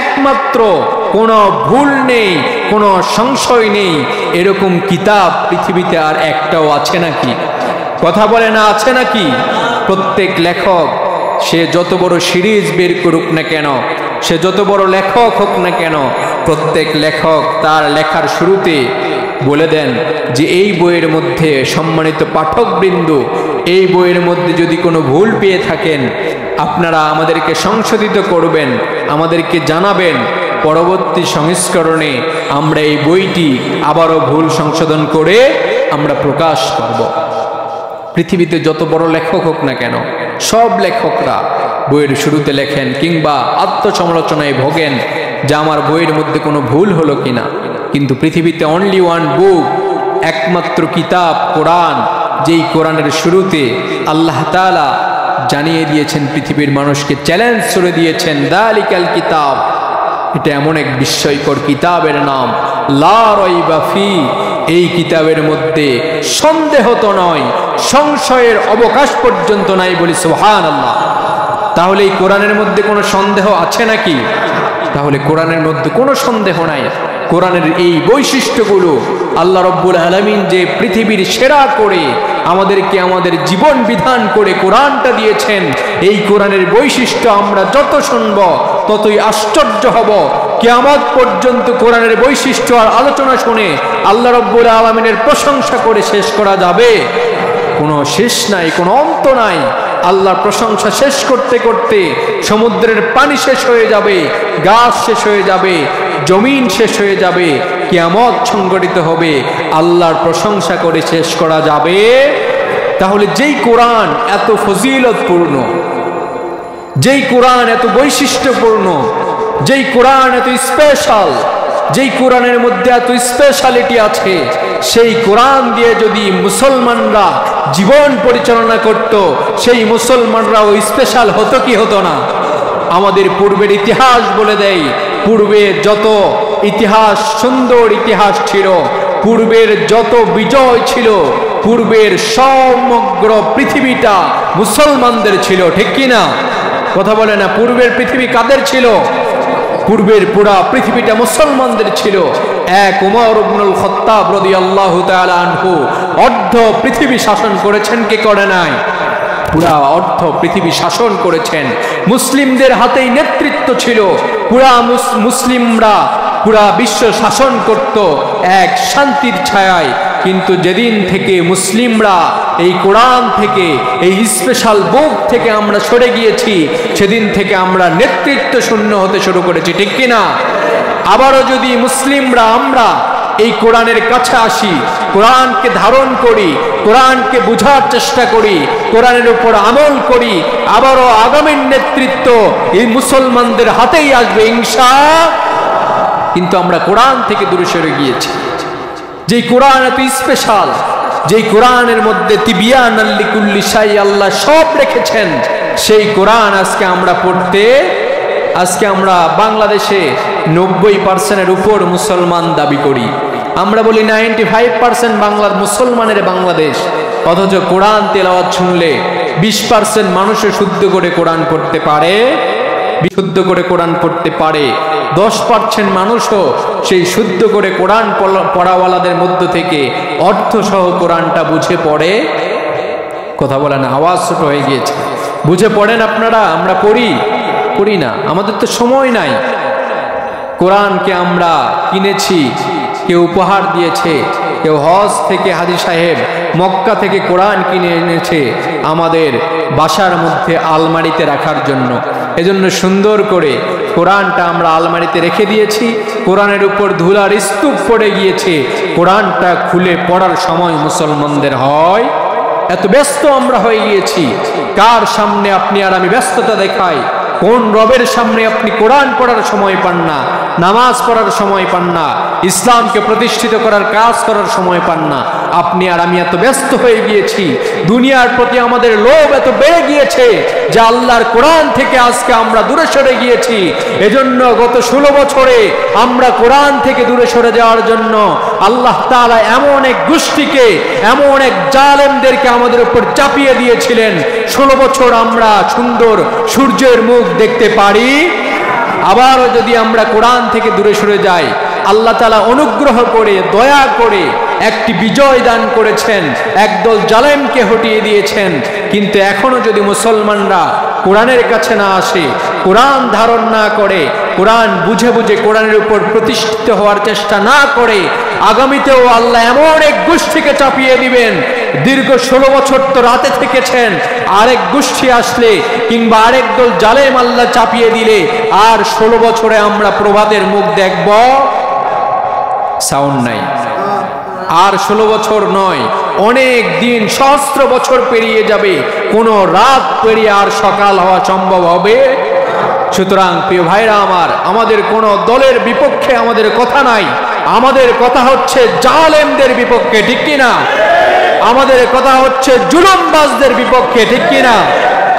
একমাত্র, কোনো ভুল নেই, কোনো সংশয় নেই, এরকম কিতাব পৃথিবীতে আর একটাও আছে নাকি? কথা বলে না, আছে নাকি? প্রত্যেক লেখক সে যত বড় সিরিজ বের করুক না কেন, সে যত বড় লেখক হোক না কেন, প্রত্যেক লেখক তার লেখার শুরুতে বলে দেন যে এই বইয়ের মধ্যে সম্মানিত পাঠকবৃন্দ, এই বইয়ের মধ্যে যদি কোনো ভুল পেয়ে থাকেন আপনারা আমাদেরকে সংশোধিত করবেন, আমাদেরকে জানাবেন, পরবর্তী সংস্করণে আমরা এই বইটি আবারও ভুল সংশোধন করে আমরা প্রকাশ করব। পৃথিবীতে যত বড় লেখক হোক না কেন, সব লেখকরা বইয়ের শুরুতে লেখেন কিংবা আত্মসমালোচনায় ভোগেন যে আমার বইয়ের মধ্যে কোনো ভুল হলো কিনা। কিন্তু পৃথিবীতে অনলি ওয়ান বুক, একমাত্র কিতাব কোরআন, যেই কোরআনের শুরুতে আল্লাহ তাআলা জানিয়ে দিয়েছেন, পৃথিবীর মানুষকে চ্যালেঞ্জ করে দিয়েছেন, দালিকাল কিতাব, এটা এমন এক বিস্ময়কর কিতাবের নাম, লা রাইবা ফি। এই কিতাবের মধ্যে সন্দেহ তো নয়, সংশয়ের অবকাশ পর্যন্ত নাই বলি সুবহানাল্লাহ। তাহলে এই কোরআনের মধ্যে কোনো সন্দেহ আছে নাকি? তাহলে কোরআনের মধ্যে কোনো সন্দেহ নাই। কোরআনের এই বৈশিষ্ট্যগুলো আল্লাহ রব্বুল আলামিন যে পৃথিবীর সেরা করে আমাদেরকে আমাদের জীবন বিধান করে কোরআনটা দিয়েছেন, এই কোরআনের বৈশিষ্ট্য আমরা যত শুনব ততই আশ্চর্য হব। কিয়ামত পর্যন্ত কোরআনের বৈশিষ্ট্য আর আলোচনা শুনে আল্লাহ রব্বুল আলামিনের প্রশংসা করে শেষ করা যাবে? কোনো শেষ নাই, কোনো অন্ত নাই। আল্লাহর প্রশংসা শেষ করতে করতে সমুদ্রের পানি শেষ হয়ে যাবে, গাছ শেষ হয়ে যাবে, জমিন শেষ হয়ে যাবে, কিয়ামত সংঘটিত হবে, আল্লাহর প্রশংসা করে শেষ করা যাবে? তাহলে যেই কোরআন এত ফজিলতপূর্ণ, যেই কোরআন এত বৈশিষ্ট্যপূর্ণ, যেই কোরআন এত স্পেশাল, যেই কোরআনের মধ্যে এত স্পেশালিটি আছে, সেই কোরআন দিয়ে যদি মুসলমানরা জীবন পরিচালনা করত, সেই মুসলমানরাও স্পেশাল হতো কি হতো না? আমাদের পূর্বের ইতিহাস বলে দেয়, পূর্বে যত ইতিহাস, সুন্দর ইতিহাস ছিল, পূর্বের যত বিজয় ছিল, পূর্বের সমগ্র পৃথিবীটা মুসলমানদের ছিল, ঠিক কি না? কথা বলে না? পূর্বের পৃথিবী কাদের ছিল? পূর্বের পুরা পৃথিবীটা মুসলমানদের ছিল। এক উমর ইবনুল খাত্তাব রাদিয়াল্লাহু তাআলা আনহু অর্ধ পৃথিবী শাসন করেছেন, কে করে নাই? পুরা অর্ধ পৃথিবী শাসন করেছেন। মুসলিমদের হাতেই নেতৃত্ব ছিল, পুরা মুসলিমরা পুরা বিশ্ব শাসন করত এক শান্তির ছায়ায়। কিন্তু যেদিন থেকে মুসলিমরা এই কোরআন থেকে, এই স্পেশাল বুক থেকে আমরা সরে গিয়েছি, সেদিন থেকে আমরা নেতৃত্ব শূন্য হতে শুরু করেছি, ঠিক কিনা? আবারও যদি মুসলিমরা আমরা এই কোরআনের কাছে আসি, কোরআনকে ধারণ করি, কোরআনকে বুঝার চেষ্টা করি, কোরআনের উপর আমল করি, আবারও আগামীর নেতৃত্ব এই মুসলমানদের হাতেই আসবে ইনশাআল্লাহ। কিন্তু আমরা কোরআন থেকে দূরে সরে গিয়েছি। যেই কোরআন এত স্পেশাল, যেই কোরআনের মধ্যে তিবিয়ানাল লিকুল্লি শাই, আল্লাহ সব রেখেছেন, সেই কোরআন আজকে আমরা পড়তে, আজকে আমরা বাংলাদেশে 90% উপর মুসলমান দাবি করি। আমরা বলি 95% বাংলার মুসলমানের বাংলাদেশ, অথচ কোরআন তেলাওয়াত শুনলে 20% মানুষও শুদ্ধ করে কোরআন পড়তে পারে, বিশুদ্ধ করে কোরআন পড়তে পারে। 10% মানুষও সেই শুদ্ধ করে কোরআন পড়াওয়ালাদের মধ্য থেকে অর্থসহ কোরআনটা বুঝে পড়ে। কথা বলে না? আওয়াজ ছোট হয়ে গিয়েছে। বুঝে পড়েন আপনারা? আমরা পড়ি না, আমাদের তো সময় নাই। কোরআনকে আমরা কিনেছি, কেউ উপহার দিয়েছে, কেউ হজ থেকে হাজী সাহেব মক্কা থেকে কোরআন কিনে এনেছে আমাদের বাসার মধ্যে আলমারিতে রাখার জন্য। এজন্য সুন্দর করে কোরআনটা আমরা আলমারিতে রেখে দিয়েছি। কোরআনের উপর ধুলার স্তূপ পড়ে গিয়েছে, কোরআনটা খুলে পড়ার সময় মুসলমানদের হয়। এত ব্যস্ত আমরা হয়ে গিয়েছি। কার সামনে আপনি আর আমি ব্যস্ততা দেখাই? কোন রবের সামনে আপনি কোরআন পড়ার সময় পান না, নামাজ পড়ার সময় পান না, ইসলামকে প্রতিষ্ঠিত করার কাজ করার সময় পান না? আপনি আর আমি এত ব্যস্ত হয়ে গিয়েছি, দুনিয়ার প্রতি আমাদের লোভ এত বেড়ে গিয়েছে যে আল্লাহর কোরআন থেকে আজকে আমরা দূরে সরে গিয়েছি। এজন্য গত 16 বছরে আমরা কোরআন থেকে দূরে সরে যাওয়ার জন্য আল্লাহ তাআলা এমন এক গোষ্ঠীকে, এমন এক জালেমদেরকে আমাদের উপর চাপিয়ে দিয়েছিলেন। 16 বছর আমরা সুন্দর সূর্যের মুখ দেখতে পারি। আবারও যদি আমরা কোরআন থেকে দূরে সরে যাই, আল্লাহ তাআলা অনুগ্রহ করে, দয়া করে একটি বিজয় দান করেছেন, একদল জালেমকে হটিয়ে দিয়েছেন। কিন্তু এখনো যদি মুসলমানরা কোরআনের কাছে না আসে, কোরআন ধারণ না করে, কোরআন বুঝে বুঝে কোরআনের উপর প্রতিষ্ঠিত হওয়ার চেষ্টা না করে, আগামীতেও আল্লাহ এমন এক গোষ্ঠীকে চাপিয়ে দিবেন। দীর্ঘ 16 বছর তো রাতে থেকেছেন, আরেক গোষ্ঠী আসলে কিংবা আরেক দল জালেম আল্লাহ চাপিয়ে দিলে আর 16 বছরে আমরা প্রভাতের মুখ দেখব? সাউন্ড নাই। আর 16 বছর নয়, অনেক দিন, সহস্র বছর পেরিয়ে যাবে, কোনো রাত পেরিয়ে আর সকাল হওয়া সম্ভব হবে? সুতরাং প্রিয় ভাইরা আমার, আমাদের কোনো দলের বিপক্ষে আমাদের কথা নাই, আমাদের কথা হচ্ছে জালেমদের বিপক্ষে, ঠিক কিনা? আমাদের কথা হচ্ছে জুলুমবাজদের বিপক্ষে, ঠিক কিনা?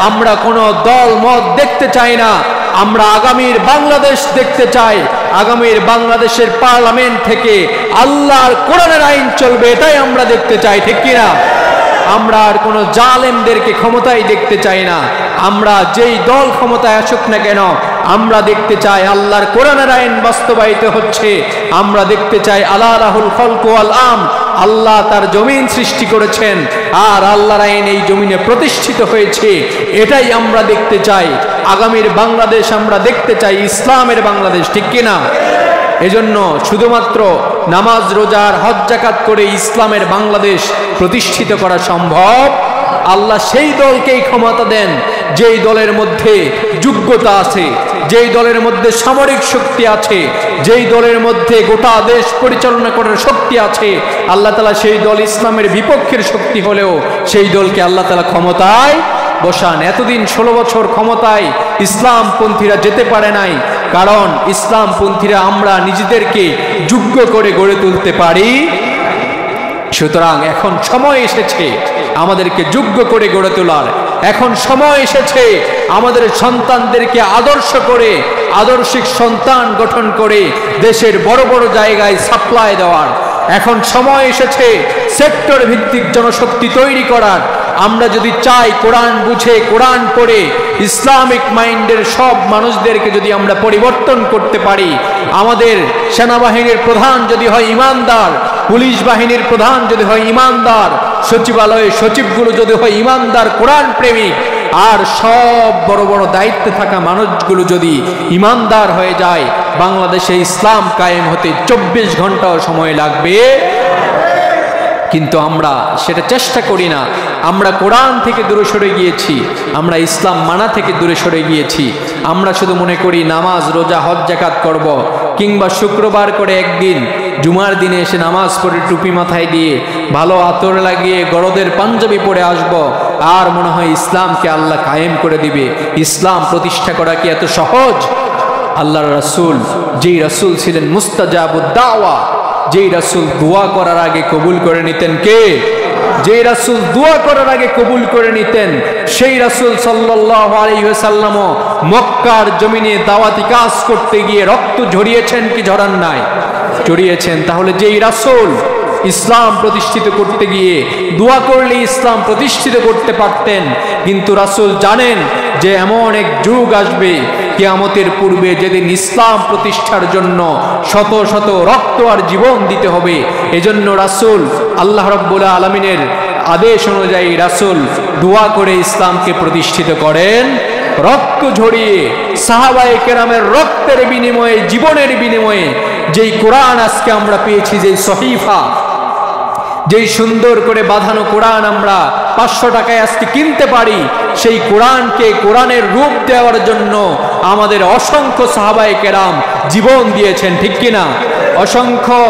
আমরা কোনো দল মত দেখতে চাই না, আমরা আগামীর বাংলাদেশ দেখতে চাই। আগামীর বাংলাদেশের পার্লামেন্ট থেকে আল্লাহর কোরআনের আইন চলবে, এটাই আমরা দেখতে চাই, ঠিক কিনা? আমরা আর কোনো জালেমদেরকে ক্ষমতায় দেখতে চাই না। আমরা যেই দল ক্ষমতায় আসুক না কেন, আমরা দেখতে চাই আল্লাহর কোরআনের আইন বাস্তবায়িত হচ্ছে। আমরা দেখতে চাই আলা লাহুল খালকু ওয়াল আমর, আল্লাহ তার জমিন সৃষ্টি করেছেন আর আল্লাহর আইন এই জমিনে প্রতিষ্ঠিত হয়েছে। এটাই আমরা দেখতে চাই। আগামীর বাংলাদেশ আমরা দেখতে চাই ইসলামের বাংলাদেশ, ঠিক কিনা? এজন্য শুধুমাত্র নামাজ রোজার হজ যাকাত করে ইসলামের বাংলাদেশ প্রতিষ্ঠিত করা সম্ভব। আল্লাহ সেই দলকেই ক্ষমতা দেন যেই দলের মধ্যে যোগ্যতা আছে, যেই দলের মধ্যে সামরিক শক্তি আছে, যেই দলের মধ্যে গোটা দেশ পরিচালনা করার শক্তি আছে। আল্লাহ তাআলা সেই দল ইসলামের বিপক্ষের শক্তি হলেও সেই দলকে আল্লাহ তাআলা ক্ষমতায় বসান। এতদিন 16 বছর ক্ষমতায় ইসলামপন্থীরা যেতে পারে নাই, কারণ ইসলামপন্থীরা আমরা নিজেদেরকে যোগ্য করে গড়ে তুলতে পারি। সুতরাং এখন সময় এসেছে আমাদেরকে যোগ্য করে গড়ে তোলার। এখন সময় এসেছে আমাদের সন্তানদেরকে আদর্শ করে, আদর্শিক সন্তান গঠন করে দেশের বড় বড় জায়গায় সাপ্লাই দেওয়ার। এখন সময় এসেছে সেক্টর ভিত্তিক জনশক্তি তৈরি করার। আমরা যদি চাই কোরআন বুঝে কোরআন পড়ে ইসলামিক মাইন্ডের সব মানুষদেরকে যদি আমরা পরিবর্তন করতে পারি, আমাদের সেনাবাহিনীর প্রধান যদি হয় ইমানদার, পুলিশ বাহিনীর প্রধান যদি হয় ইমানদার, সচিবালয়ের সচিবগুলো যদি হয় ইমানদার কোরআন প্রেমিক, আর সব বড় বড় দায়িত্বে থাকা মানুষগুলো যদি ইমানদার হয়ে যায়, বাংলাদেশে ইসলাম কায়েম হতে 24 ঘন্টাও সময় লাগবে। কিন্তু আমরা সেটা চেষ্টা করি না। আমরা কোরআন থেকে দূরে সরে গিয়েছি, আমরা ইসলাম মানা থেকে দূরে সরে গিয়েছি। আমরা শুধু মনে করি নামাজ রোজা হজ যাকাত করব, কিংবা শুক্রবার করে একদিন জুমার দিনে এসে নামাজ পড়ে টুপি মাথায় দিয়ে ভালো আতর লাগিয়ে গরদের পাঞ্জাবি পরে আসব, আর মনে হয় ইসলামকে আল্লাহ কায়েম করে দিবে। ইসলাম প্রতিষ্ঠা করা কি এত সহজ? আল্লাহর রাসূল, যেই রাসূল ছিলেন মুস্তাজাবুদ দাওয়া, যেই রাসূল দোয়া করার আগে কবুল করে নিতেন কে? যেই রাসূল দোয়া করার আগে কবুল করে নিতেন সেই রাসূল সাল্লাল্লাহু আলাইহি ওয়াসাল্লাম মক্কার জমিনে দাওয়াতি কাজ করতে গিয়ে রক্ত ঝরিয়েছেন কি ঝরান নাই? ঝরিয়েছেন। তাহলে যেই রাসূল ইসলাম প্রতিষ্ঠিত করতে গিয়ে দোয়া করলে ইসলাম প্রতিষ্ঠিত করতে পারতেন, কিন্তু রাসূল জানেন যে এমন এক যুগ আসবে কিয়ামতের পূর্বে যেদিন ইসলাম প্রতিষ্ঠার জন্য শত শত রক্ত আর জীবন দিতে হবে। এজন্য রাসূল আল্লাহ রাব্বুল আলামিনের আদেশ অনুযায়ী রাসূল দোয়া করে ইসলামকে প্রতিষ্ঠিত করেন। রক্ত ঝরিয়ে সাহাবায়ে কেরামের রক্তের বিনিময়ে, জীবনের বিনিময়ে যেই কোরআন আজকে আমরা পেয়েছি, যেই সহিফা, যেই সুন্দর করে বাঁধানো কোরআন আমরা 500 টাকায় আজকে কিনতে পারি, সেই কোরআনকে কোরআনের রূপ দেওয়ার জন্য আমাদের অসংখ্য সাহাবায়ে কেরাম জীবন দিয়েছেন, ঠিক কিনা? অসংখ্য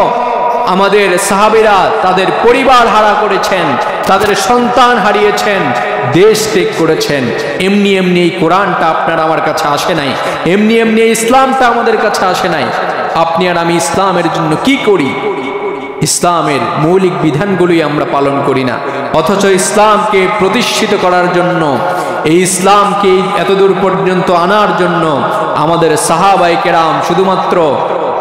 আমাদের সাহাবীরা তাদের পরিবার হারা করেছেন, তাদের সন্তান হারিয়েছেন, দেশ ত্যাগ করেছেন। এমনি এমনি এই কোরআনটা আপনার আমার কাছে আসে নাই, এমনি এমনি ইসলামটা আমাদের কাছে আসে নাই। আপনি আর আমি ইসলামের জন্য কি করি? ইসলামের মৌলিক বিধানগুলোই আমরা পালন করি না, অথচ ইসলামকে প্রতিষ্ঠিত করার জন্য, এই ইসলামকে এতদূর পর্যন্ত আনার জন্য আমাদের সাহাবায়ে কেরাম শুধুমাত্র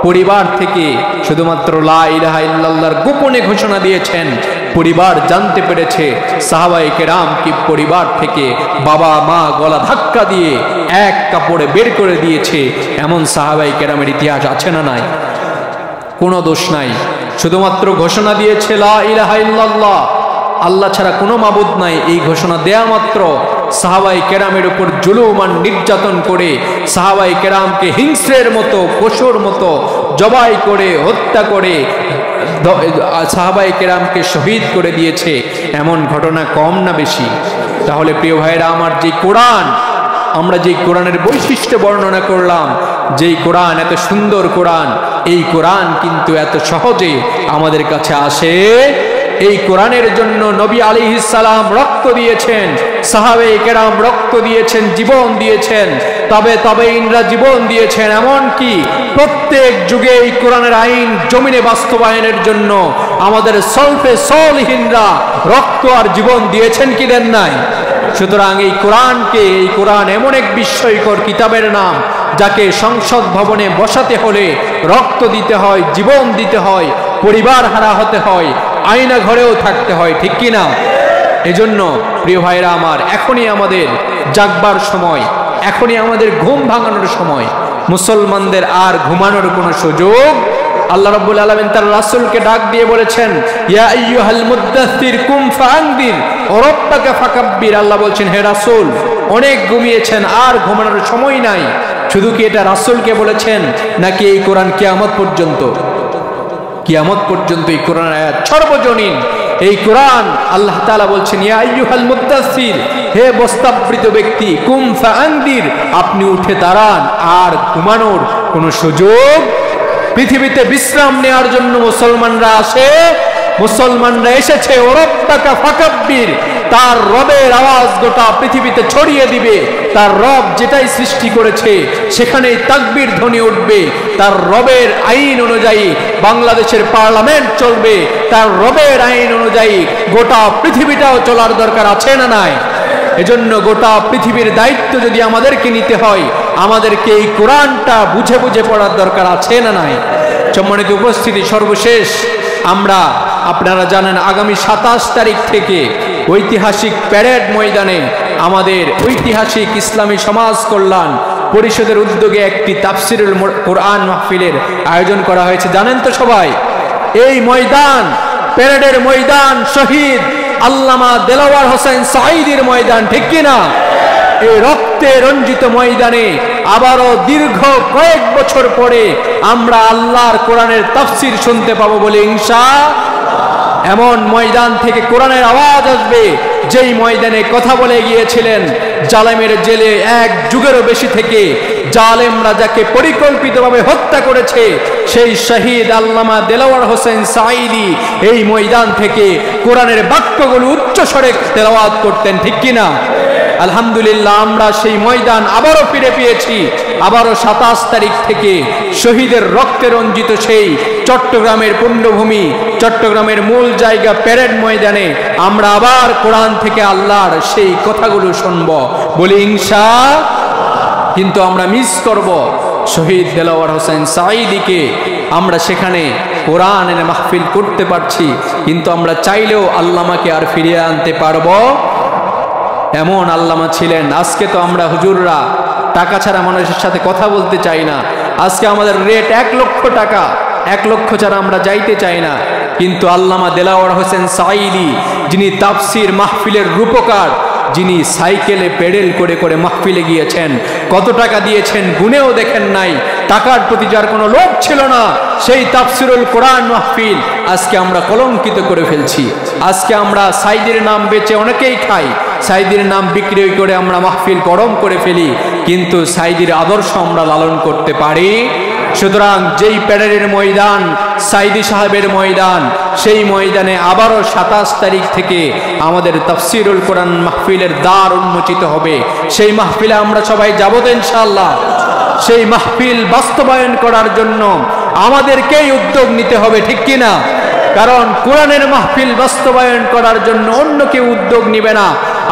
পরিবার থেকে শুধুমাত্র লা ইলাহা ইল্লাল্লাহর গোপনে ঘোষণা দিয়েছেন। পরিবার জানতে পেরেছে, সাহাবায়ে কেরাম কি পরিবার থেকে বাবা মা গলা ধাক্কা দিয়ে এক কাপড়ে বের করে দিয়েছে, এমন সাহাবায়ে কেরামের ইতিহাস আছে না নাই? কোনো দোষ নাই, শুধুমাত্র ঘোষণা দিয়েছে লা ইলাহা ইল্লাল্লাহ, আল্লাহ ছাড়া কোনো মাবুদ নাই। এই ঘোষণা দেয়া মাত্র সাহাবায়ে কেরামের উপর জুলুম আর নির্যাতন করে সাহাবায়ে কেরামকে হিংস্রের মতো, পশুর মতো জবাই করে, হত্যা করে সাহাবায়ে কেরামকে শহীদ করে দিয়েছে। এমন ঘটনা কম না বেশি? তাহলে প্রিয় ভাইরা আমার, যে কোরআন, আমরা যে কোরআনের বৈশিষ্ট্য বর্ণনা করলাম, যেই কোরআন এত সুন্দর কোরআন, এই কোরআন কিন্তু এত সহজে আমাদের কাছে আসে। এই কোরআনের জন্য নবী আলাইহিস সালাম রক্ত দিয়েছেন, সাহাবায়ে কেরাম রক্ত দিয়েছেন, জীবন দিয়েছেন, তবে ইনরা জীবন দিয়েছেন। এমন কি প্রত্যেক যুগে এই কোরআনের আইন জমিনে বাস্তবায়নের জন্য আমাদের সলফে সলিহিনরা রক্ত আর জীবন দিয়েছেন কি দেন নাই? সুতরাং এই কোরআনকে, এই কোরআন এমন এক বিস্ময়কর কিতাবের নাম, যাকে সংসদ ভবনে বসাতে হলে রক্ত দিতে হয়, জীবন দিতে হয়, পরিবার হারা হতে হয়, আয়না ঘরেও থাকতে হয়, ঠিক কিনা? এজন্য প্রিয় ভাইরা আমার, এখনই আমাদের জাগবার সময়, এখনই আমাদের ঘুম ভাঙানোর সময়। মুসলমানদের আর ঘুমানোর কোনো সুযোগ। আল্লাহ রাব্বুল আলামিন তার রাসূলকে ডাক দিয়ে বলেছেন, ইয়া আইয়ুহাল মুদ্দাসসির কুম ফাআনদির ওয়া রাব্বাকা ফাকাব্বির। আল্লাহ বলছেন, হে রাসূল, অনেক ঘুমিয়েছেন, আর ঘুমানোর সময় নাই। শুধু কি এটা রাসূলকে বলেছেন, নাকি এই কোরআন কিয়ামত পর্যন্ত? কিয়ামত পর্যন্ত এই কোরআন আয়াত সর্বজনীন। এই কোরআন আল্লাহ তাআলা বলছেন, ইয়া আইয়ুহাল মুদ্দাসসির, হে বস্ত্রাবৃত ব্যক্তি, কুম ফাআনদির, আপনি উঠে দাঁড়ান, আর ঘুমানোর কোনো সুযোগ। পৃথিবীতে বিশ্রাম নেওয়ার জন্য মুসলমানরা আসে, মুসলমানরা এসেছে ওয়া রাব্বাকা ফাকাব্বির, তার রবের আওয়াজ গোটা পৃথিবীতে ছড়িয়ে দিবে। তার রব যেটাই সৃষ্টি করেছে সেখানেই তাকবীর ধ্বনি উঠবে। তার রবের আইন অনুযায়ী বাংলাদেশের পার্লামেন্ট চলবে, তার রবের আইন অনুযায়ী গোটা পৃথিবীটাও চলার দরকার আছে না নাই? এজন্য গোটা পৃথিবীর দায়িত্ব যদি আমাদেরকে নিতে হয়, আমাদেরকে এই কোরআনটা বুঝে বুঝে পড়ার দরকার আছে না নাই? সম্মানিত উপস্থিতি, সর্বশেষ আপনারা জানেন আগামী 27 তারিখ থেকে ঐতিহাসিক প্যারেড ময়দানে আমাদের ঐতিহাসিক ইসলামী সমাজ কল্যাণ পরিষদের উদ্যোগে একটি তাফসিরুল কোরআন মাহফিলের আয়োজন করা হয়েছে। জানেন তো সবাই, এই ময়দান, প্যারেডের ময়দান শহীদ আল্লামা দেলাওয়ার হোসেন সাঈদীর ময়দান, ঠিক কিনা? এই রক্তে রঞ্জিত ময়দানে আবারও দীর্ঘ কয়েক বছর পরে আমরা আল্লাহর কোরআনের তাফসির শুনতে পাবো বলে ইনশাআল্লাহ। এমন ময়দান থেকে কোরআনের আওয়াজ আসবে, যেই ময়দানে কথা বলে গিয়েছিলেন জালেমের জেলে 1 যুগেরও বেশি থেকে জালেমরা যাকে পরিকল্পিতভাবে হত্যা করেছে, সেই শহীদ আল্লামা দেলাওয়ার হোসেন সাঈদী এই ময়দান থেকে কোরআনের বাক্যগুলো উচ্চস্বরে তেলাওয়াত করতেন, ঠিক কিনা? আলহামদুলিল্লাহ, আমরা সেই ময়দান আবারও ফিরে পেয়েছি। আবারও 27 তারিখ থেকে শহীদের রক্তে রঞ্জিত সেই চট্টগ্রামের পুণ্যভূমি, চট্টগ্রামের মূল জায়গা প্যারেড ময়দানে আমরা আবার কোরআন থেকে আল্লাহর সেই কথাগুলো শুনব বলি ইনশাআল্লাহ। কিন্তু আমরা মিস করব শহীদ দেলাওয়ার হোসেন সাঈদীকে। আমরা সেখানে কোরআনের মাহফিল করতে পারছি, কিন্তু আমরা চাইলেও আল্লামাকে আর ফিরিয়ে আনতে পারবো? এমন আল্লামা ছিলেন। আজকে তো আমরা হুজুররা টাকা ছাড়া মানুষের সাথে কথা বলতে চাই না। আজকে আমাদের রেট 1 লক্ষ টাকা, 1 লক্ষ ছাড়া আমরা যাইতে চাই না। কিন্তু আল্লামা দেলাওয়ার হোসেন সাঈদী, যিনি তাফসির মাহফিলের রূপকার, যিনি সাইকেলে পেডেল করে করে মাহফিলে গিয়েছেন, কত টাকা দিয়েছেন গুনেও দেখেন নাই, টাকার প্রতি যার কোনো লোভ ছিল না, সেই তাফসিরুল কোরআন মাহফিল আজকে আমরা কলঙ্কিত করে ফেলছি। আজকে আমরা সাঈদীর নাম বেচে অনেকেই খাই, সাঈদীর নাম বিক্রি করে আমরা মাহফিল গরম করে ফেলি, কিন্তু সাঈদীর আদর্শ আমরা লালন করতে পারি? সুতরাং যেই প্যারেডের ময়দান সাঈদী সাহেবের ময়দান, সেই ময়দানে আবারও 27 তারিখ থেকে আমাদের তাফসিরুল কোরআন মাহফিলের দ্বার উন্মোচিত হবে। সেই মাহফিলে আমরা সবাই যাব তো ইনশাআল্লাহ। সেই মাহফিল বাস্তবায়ন করার জন্য আমাদেরকেই উদ্যোগ নিতে হবে, ঠিক কিনা? কারণ কোরআনের মাহফিল বাস্তবায়ন করার জন্য অন্য কেউ উদ্যোগ নিবে না,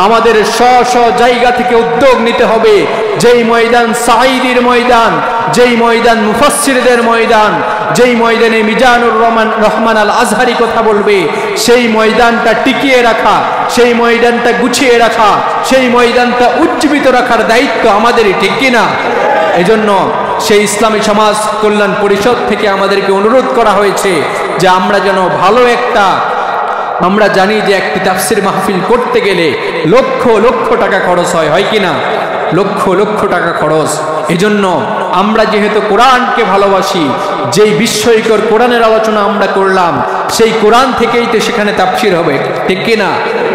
আমাদের স্ব জায়গা থেকে উদ্যোগ নিতে হবে। যেই ময়দান সাঈদীর ময়দান, যেই ময়দান মুফাসসিরদের ময়দান, যেই ময়দানে মিজানুর রহমান আল আজহারি কথা বলবে, সেই ময়দানটা টিকিয়ে রাখা, সেই ময়দানটা গুছিয়ে রাখা, সেই ময়দানটা উজ্জীবিত রাখার দায়িত্ব আমাদেরই, ঠিক কিনা? এজন্য সেই ইসলামী সমাজ কল্যাণ পরিষদ থেকে আমাদেরকে অনুরোধ করা হয়েছে যে আমরা যেন ভালো একটা, আমরা জানি যে একটি তাফসির মাহফিল করতে গেলে লক্ষ লক্ষ টাকা খরচ হয় কিনা? লক্ষ লক্ষ টাকা খরচ। এজন্য আমরা যেহেতু কোরআনকে ভালোবাসি, যেই বিস্ময়কর কোরআনের আলোচনা আমরা করলাম, সেই কোরআন থেকেই তো সেখানে তাফসির হবে, ঠিক কিনা?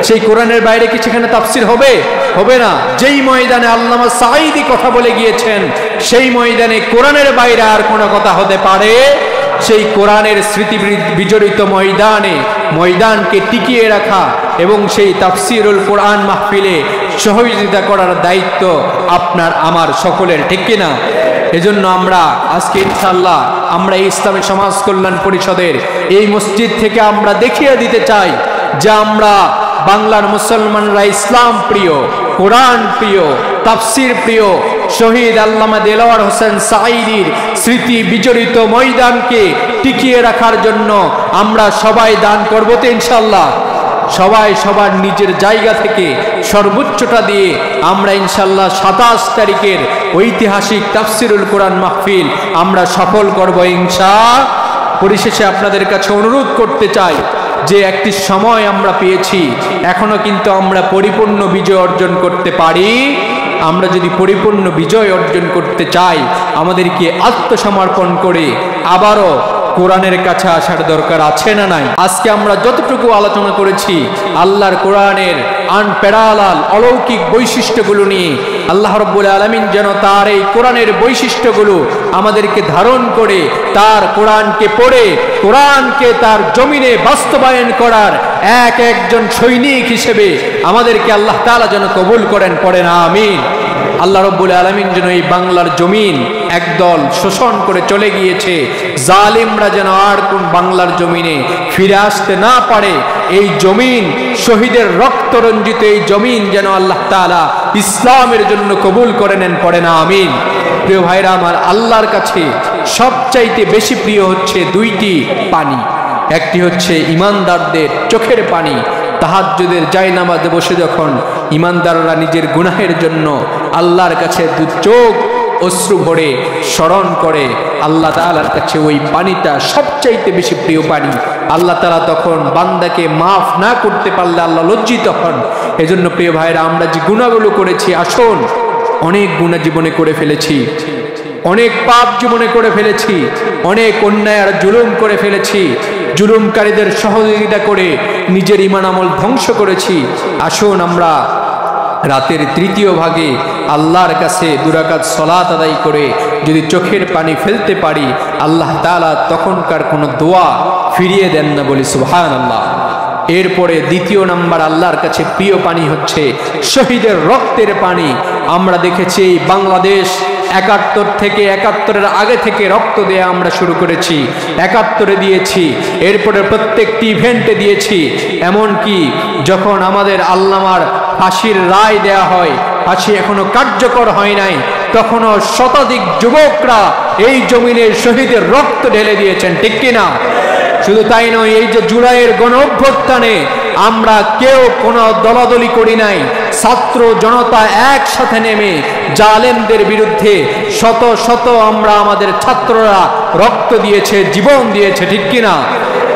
সেই কোরআনের বাইরে কি সেখানে তাফসির হবে? হবে না। যেই ময়দানে আল্লামা সাঈদী কথা বলে গিয়েছেন, সেই ময়দানে কোরআনের বাইরে আর কোনো কথা হতে পারে? সেই কোরআনের স্মৃতি বিজড়িত ময়দানকে টিকিয়ে রাখা এবং সেই তাফসিরুল কোরআন মাহফিলে সহযোগিতা করার দায়িত্ব আপনার আমার সকলের, ঠিক কিনা? এজন্য আমরা আজকে ইনশাআল্লাহ আমরা এই ইসলামী সমাজ কল্যাণ পরিষদের এই মসজিদ থেকে আমরা দেখিয়ে দিতে চাই যে আমরা বাংলার মুসলমানরা ইসলাম প্রিয়, কোরআন প্রিয়, তাফসির প্রিয়। শহীদ আল্লামা দেলাওয়ার হোসেন সাঈদীর স্মৃতি বিজড়িত ময়দানকে টিকিয়ে রাখার জন্য আমরা সবাই দান করব তো ইনশাআল্লাহ। সবাই সবার নিজের জায়গা থেকে সর্বোচ্চটা দিয়ে আমরা ইনশাআল্লাহ 27 তারিখের ঐতিহাসিক তাফসিরুল কোরআন মাহফিল আমরা সফল করব ইনশাআল্লাহ। পরিশেষে আপনাদের কাছে অনুরোধ করতে চাই যে একটি সময় আমরা পেয়েছি, এখনো কিন্তু আমরা পরিপূর্ণ বিজয় অর্জন করতে পারি। আমরা যদি পরিপূর্ণ বিজয় অর্জন করতে চাই, আমাদেরকে আত্মসমর্পণ করে আবারও কোরআনের কাছে আসার দরকার আছে না নাই? আজকে আমরা যতটুকু আলোচনা করেছি আল্লাহর কোরআনের আনপ্যারালাল অলৌকিক বৈশিষ্ট্যগুলো নিয়ে, আল্লাহ রাব্বুল আলামিন যেন তার এই কোরআনের বৈশিষ্ট্যগুলো আমাদেরকে ধারণ করে তার কোরআনকে পড়ে কোরআনকে তার জমিনে বাস্তবায়ন করার একজন সৈনিক হিসেবে আমাদেরকে আল্লাহ তাআলা যেন কবুল করেন, পড়েন আমিন। আল্লাহ রাব্বুল আলামিন যেন এই বাংলার জমিন একদল শোষণ করে চলে গিয়েছে, জালিমরা যেন আর কোন বাংলার জমিনে ফিরে আসতে না পারে। এই জমিন শহীদের রক্ত রঞ্জিত এই জমিন যেন আল্লাহ তাআলা ইসলামের জন্য কবুল করে নেন, পড়েন আমিন। প্রিয় ভাইরা আমার, আল্লাহর কাছে সবচাইতে বেশি প্রিয় হচ্ছে দুইটি পানি। একটি হচ্ছে ইমানদারদের চোখের পানি। তাহাজ্জুদের জায়নামাজে বসে যখন ইমানদাররা নিজের গুনাহের জন্য আল্লাহর কাছে দু চোখ অশ্রু ভরে স্মরণ করে, আল্লাহ তাআলার কাছে ওই পানিটা সবচাইতে বেশি প্রিয় পানি। আল্লাহ তাআলা তখন বান্দাকে মাফ না করতে পারলে আল্লাহ লজ্জিত হন। এজন্য প্রিয় ভাইরা, আমরা যে গুনাহগুলো করেছি, আসুন, অনেক গুনাহ জীবনে করে ফেলেছি, অনেক পাপ জীবনে করে ফেলেছি, অনেক অন্যায় আর জুলুম করে ফেলেছি, জুলুমকারীদের সহযোগিতা করে নিজের ঈমান আমল ধ্বংস করেছি। আসুন আমরা রাতের তৃতীয় ভাগে আল্লাহর কাছে 2 রাকাত সালাত আদায় করে যদি চোখের পানি ফেলতে পারি, আল্লাহ তাআলা তখনকার কোনো দোয়া ফিরিয়ে দেন না, বলি সুবহানাল্লাহ। এরপরে দ্বিতীয় নাম্বার আল্লাহর কাছে প্রিয় পানি হচ্ছে শহীদের রক্তের পানি। আমরা দেখেছি বাংলাদেশ 71 থেকে 71-এর আগে থেকে রক্ত দেয়া আমরা শুরু করেছি, 71-এ দিয়েছি, এরপরে প্রত্যেকটি ইভেন্টে দিয়েছি। এমনকি যখন আমাদের আল্লামার ফাঁসির রায় দেয়া হয়, ফাঁসি এখনো কার্যকর হয় নাই, তখনও শতাধিক যুবকরা এই জমিনের শহীদের রক্ত ঢেলে দিয়েছেন, ঠিক কিনা? শুধু তাই নয়, এই যে জুলাইয়ের গণ অভ্যুত্থানে আমরা কেউ কোনো দলাদলি করি নাই, ছাত্র জনতা একসাথে নেমে জালেমদের বিরুদ্ধে শত শত আমরা আমাদের ছাত্ররা রক্ত দিয়েছে, জীবন দিয়েছে, ঠিক কিনা?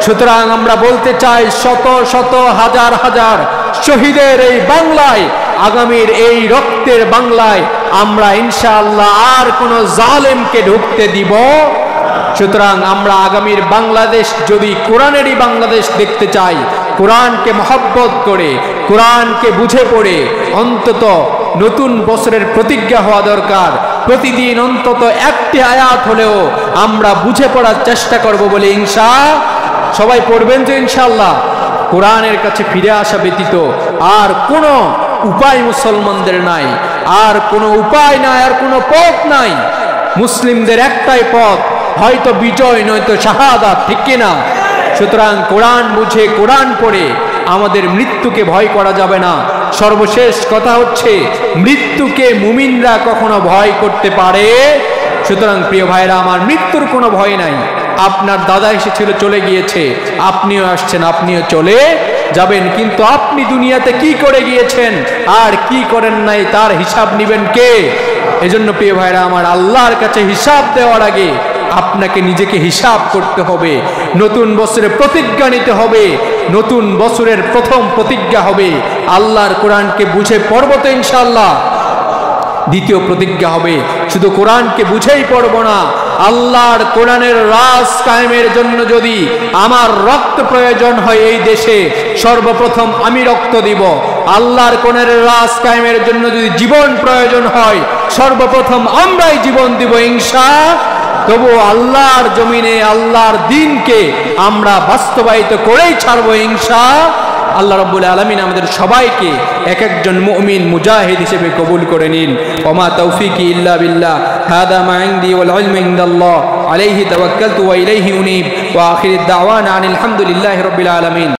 সুতরাং আমরা বলতে চাই, শত শত হাজার হাজার শহীদের এই বাংলায়, আগামীর এই রক্তের বাংলায় আমরা ইনশাআল্লাহ আর কোনো জালেমকে ঢুকতে দিব। সুতরাং আমরা আগামীর বাংলাদেশ যদি কোরআনেরই বাংলাদেশ দেখতে চাই, কোরআনকে মহব্বত করে কোরআনকে বুঝে পড়ে অন্তত নতুন বছরের প্রতিজ্ঞা হওয়া দরকার। প্রতিদিন অন্তত একটি আয়াত হলেও আমরা বুঝে পড়ার চেষ্টা করব বলে ইনশাআল্লাহ। সবাই পড়বেন তো ইনশাআল্লাহ? কোরআনের কাছে ফিরে আসা ব্যতীত আর কোনো উপায় মুসলমানদের নাই, আর কোনো উপায় নাই, আর কোনো পথ নাই। মুসলিমদের একটাই পথ, হয়তো বিজয় নয়তো শাহাদাত, ঠিক কিনা? সুতরাং কোরআন বুঝে কোরআন পড়ে আমাদের মৃত্যুকে ভয় করা যাবে না। সর্বশেষ কথা হচ্ছে, মৃত্যুকে মুমিনরা কখনো ভয় করতে পারে। সুতরাং প্রিয় ভাইরা আমার, মৃত্যুর কোনো ভয় নাই। আপনার দাদা এসেছিল, চলে গিয়েছে, আপনিও আসছেন, আপনিও চলে যাবেন, কিন্তু আপনি দুনিয়াতে কি করে গিয়েছেন আর কি করেন নাই তার হিসাব নিবেন কে? এজন্য প্রিয় ভাইরা আমার, আল্লাহর কাছে হিসাব দেওয়ার আগে আপনাকে নিজেকে হিসাব করতে হবে। নতুন বছরে প্রতিজ্ঞা নিতে হবে। নতুন বছরের প্রথম প্রতিজ্ঞা হবে আল্লাহর কোরআনকে বুঝে পড়ব তো ইনশাআল্লাহ। দ্বিতীয় প্রতিজ্ঞা হবে শুধু কোরআনকে বুঝেই পড়ব না, আল্লাহর কোরআনের রাজ কায়েমের জন্য যদি আমার রক্ত প্রয়োজন হয় এই দেশে, সর্বপ্রথম আমি রক্ত দিব। আল্লাহর কোরআনের রাজ কায়েমের জন্য যদি জীবন প্রয়োজন হয়, সর্বপ্রথম আমরাই জীবন দিব ইনশাআল্লাহ। তবু আল্লাহর জমিনে আল্লাহর দ্বীনকে আমরা বাস্তবায়িত করেই ছাড়বো ইনশাআল্লাহ। আল্লাহ রাব্বুল আলামিন আমাদের সবাইকে এক একজন মুমিন মুজাহিদ হিসেবে কবুল করে নিন। ওমা তৌফিকি ইল্লা বিল্লাহ, হাদা মা ইনদি ওয়াল ইলমু ইনদাল্লাহ, আলাইহি তাওয়াক্কালতু ওয়া ইলাইহি উনীব, ওয়া আখিরুদ দাওয়ানা আনিল হামদুলিল্লাহি রাব্বিল আলামিন।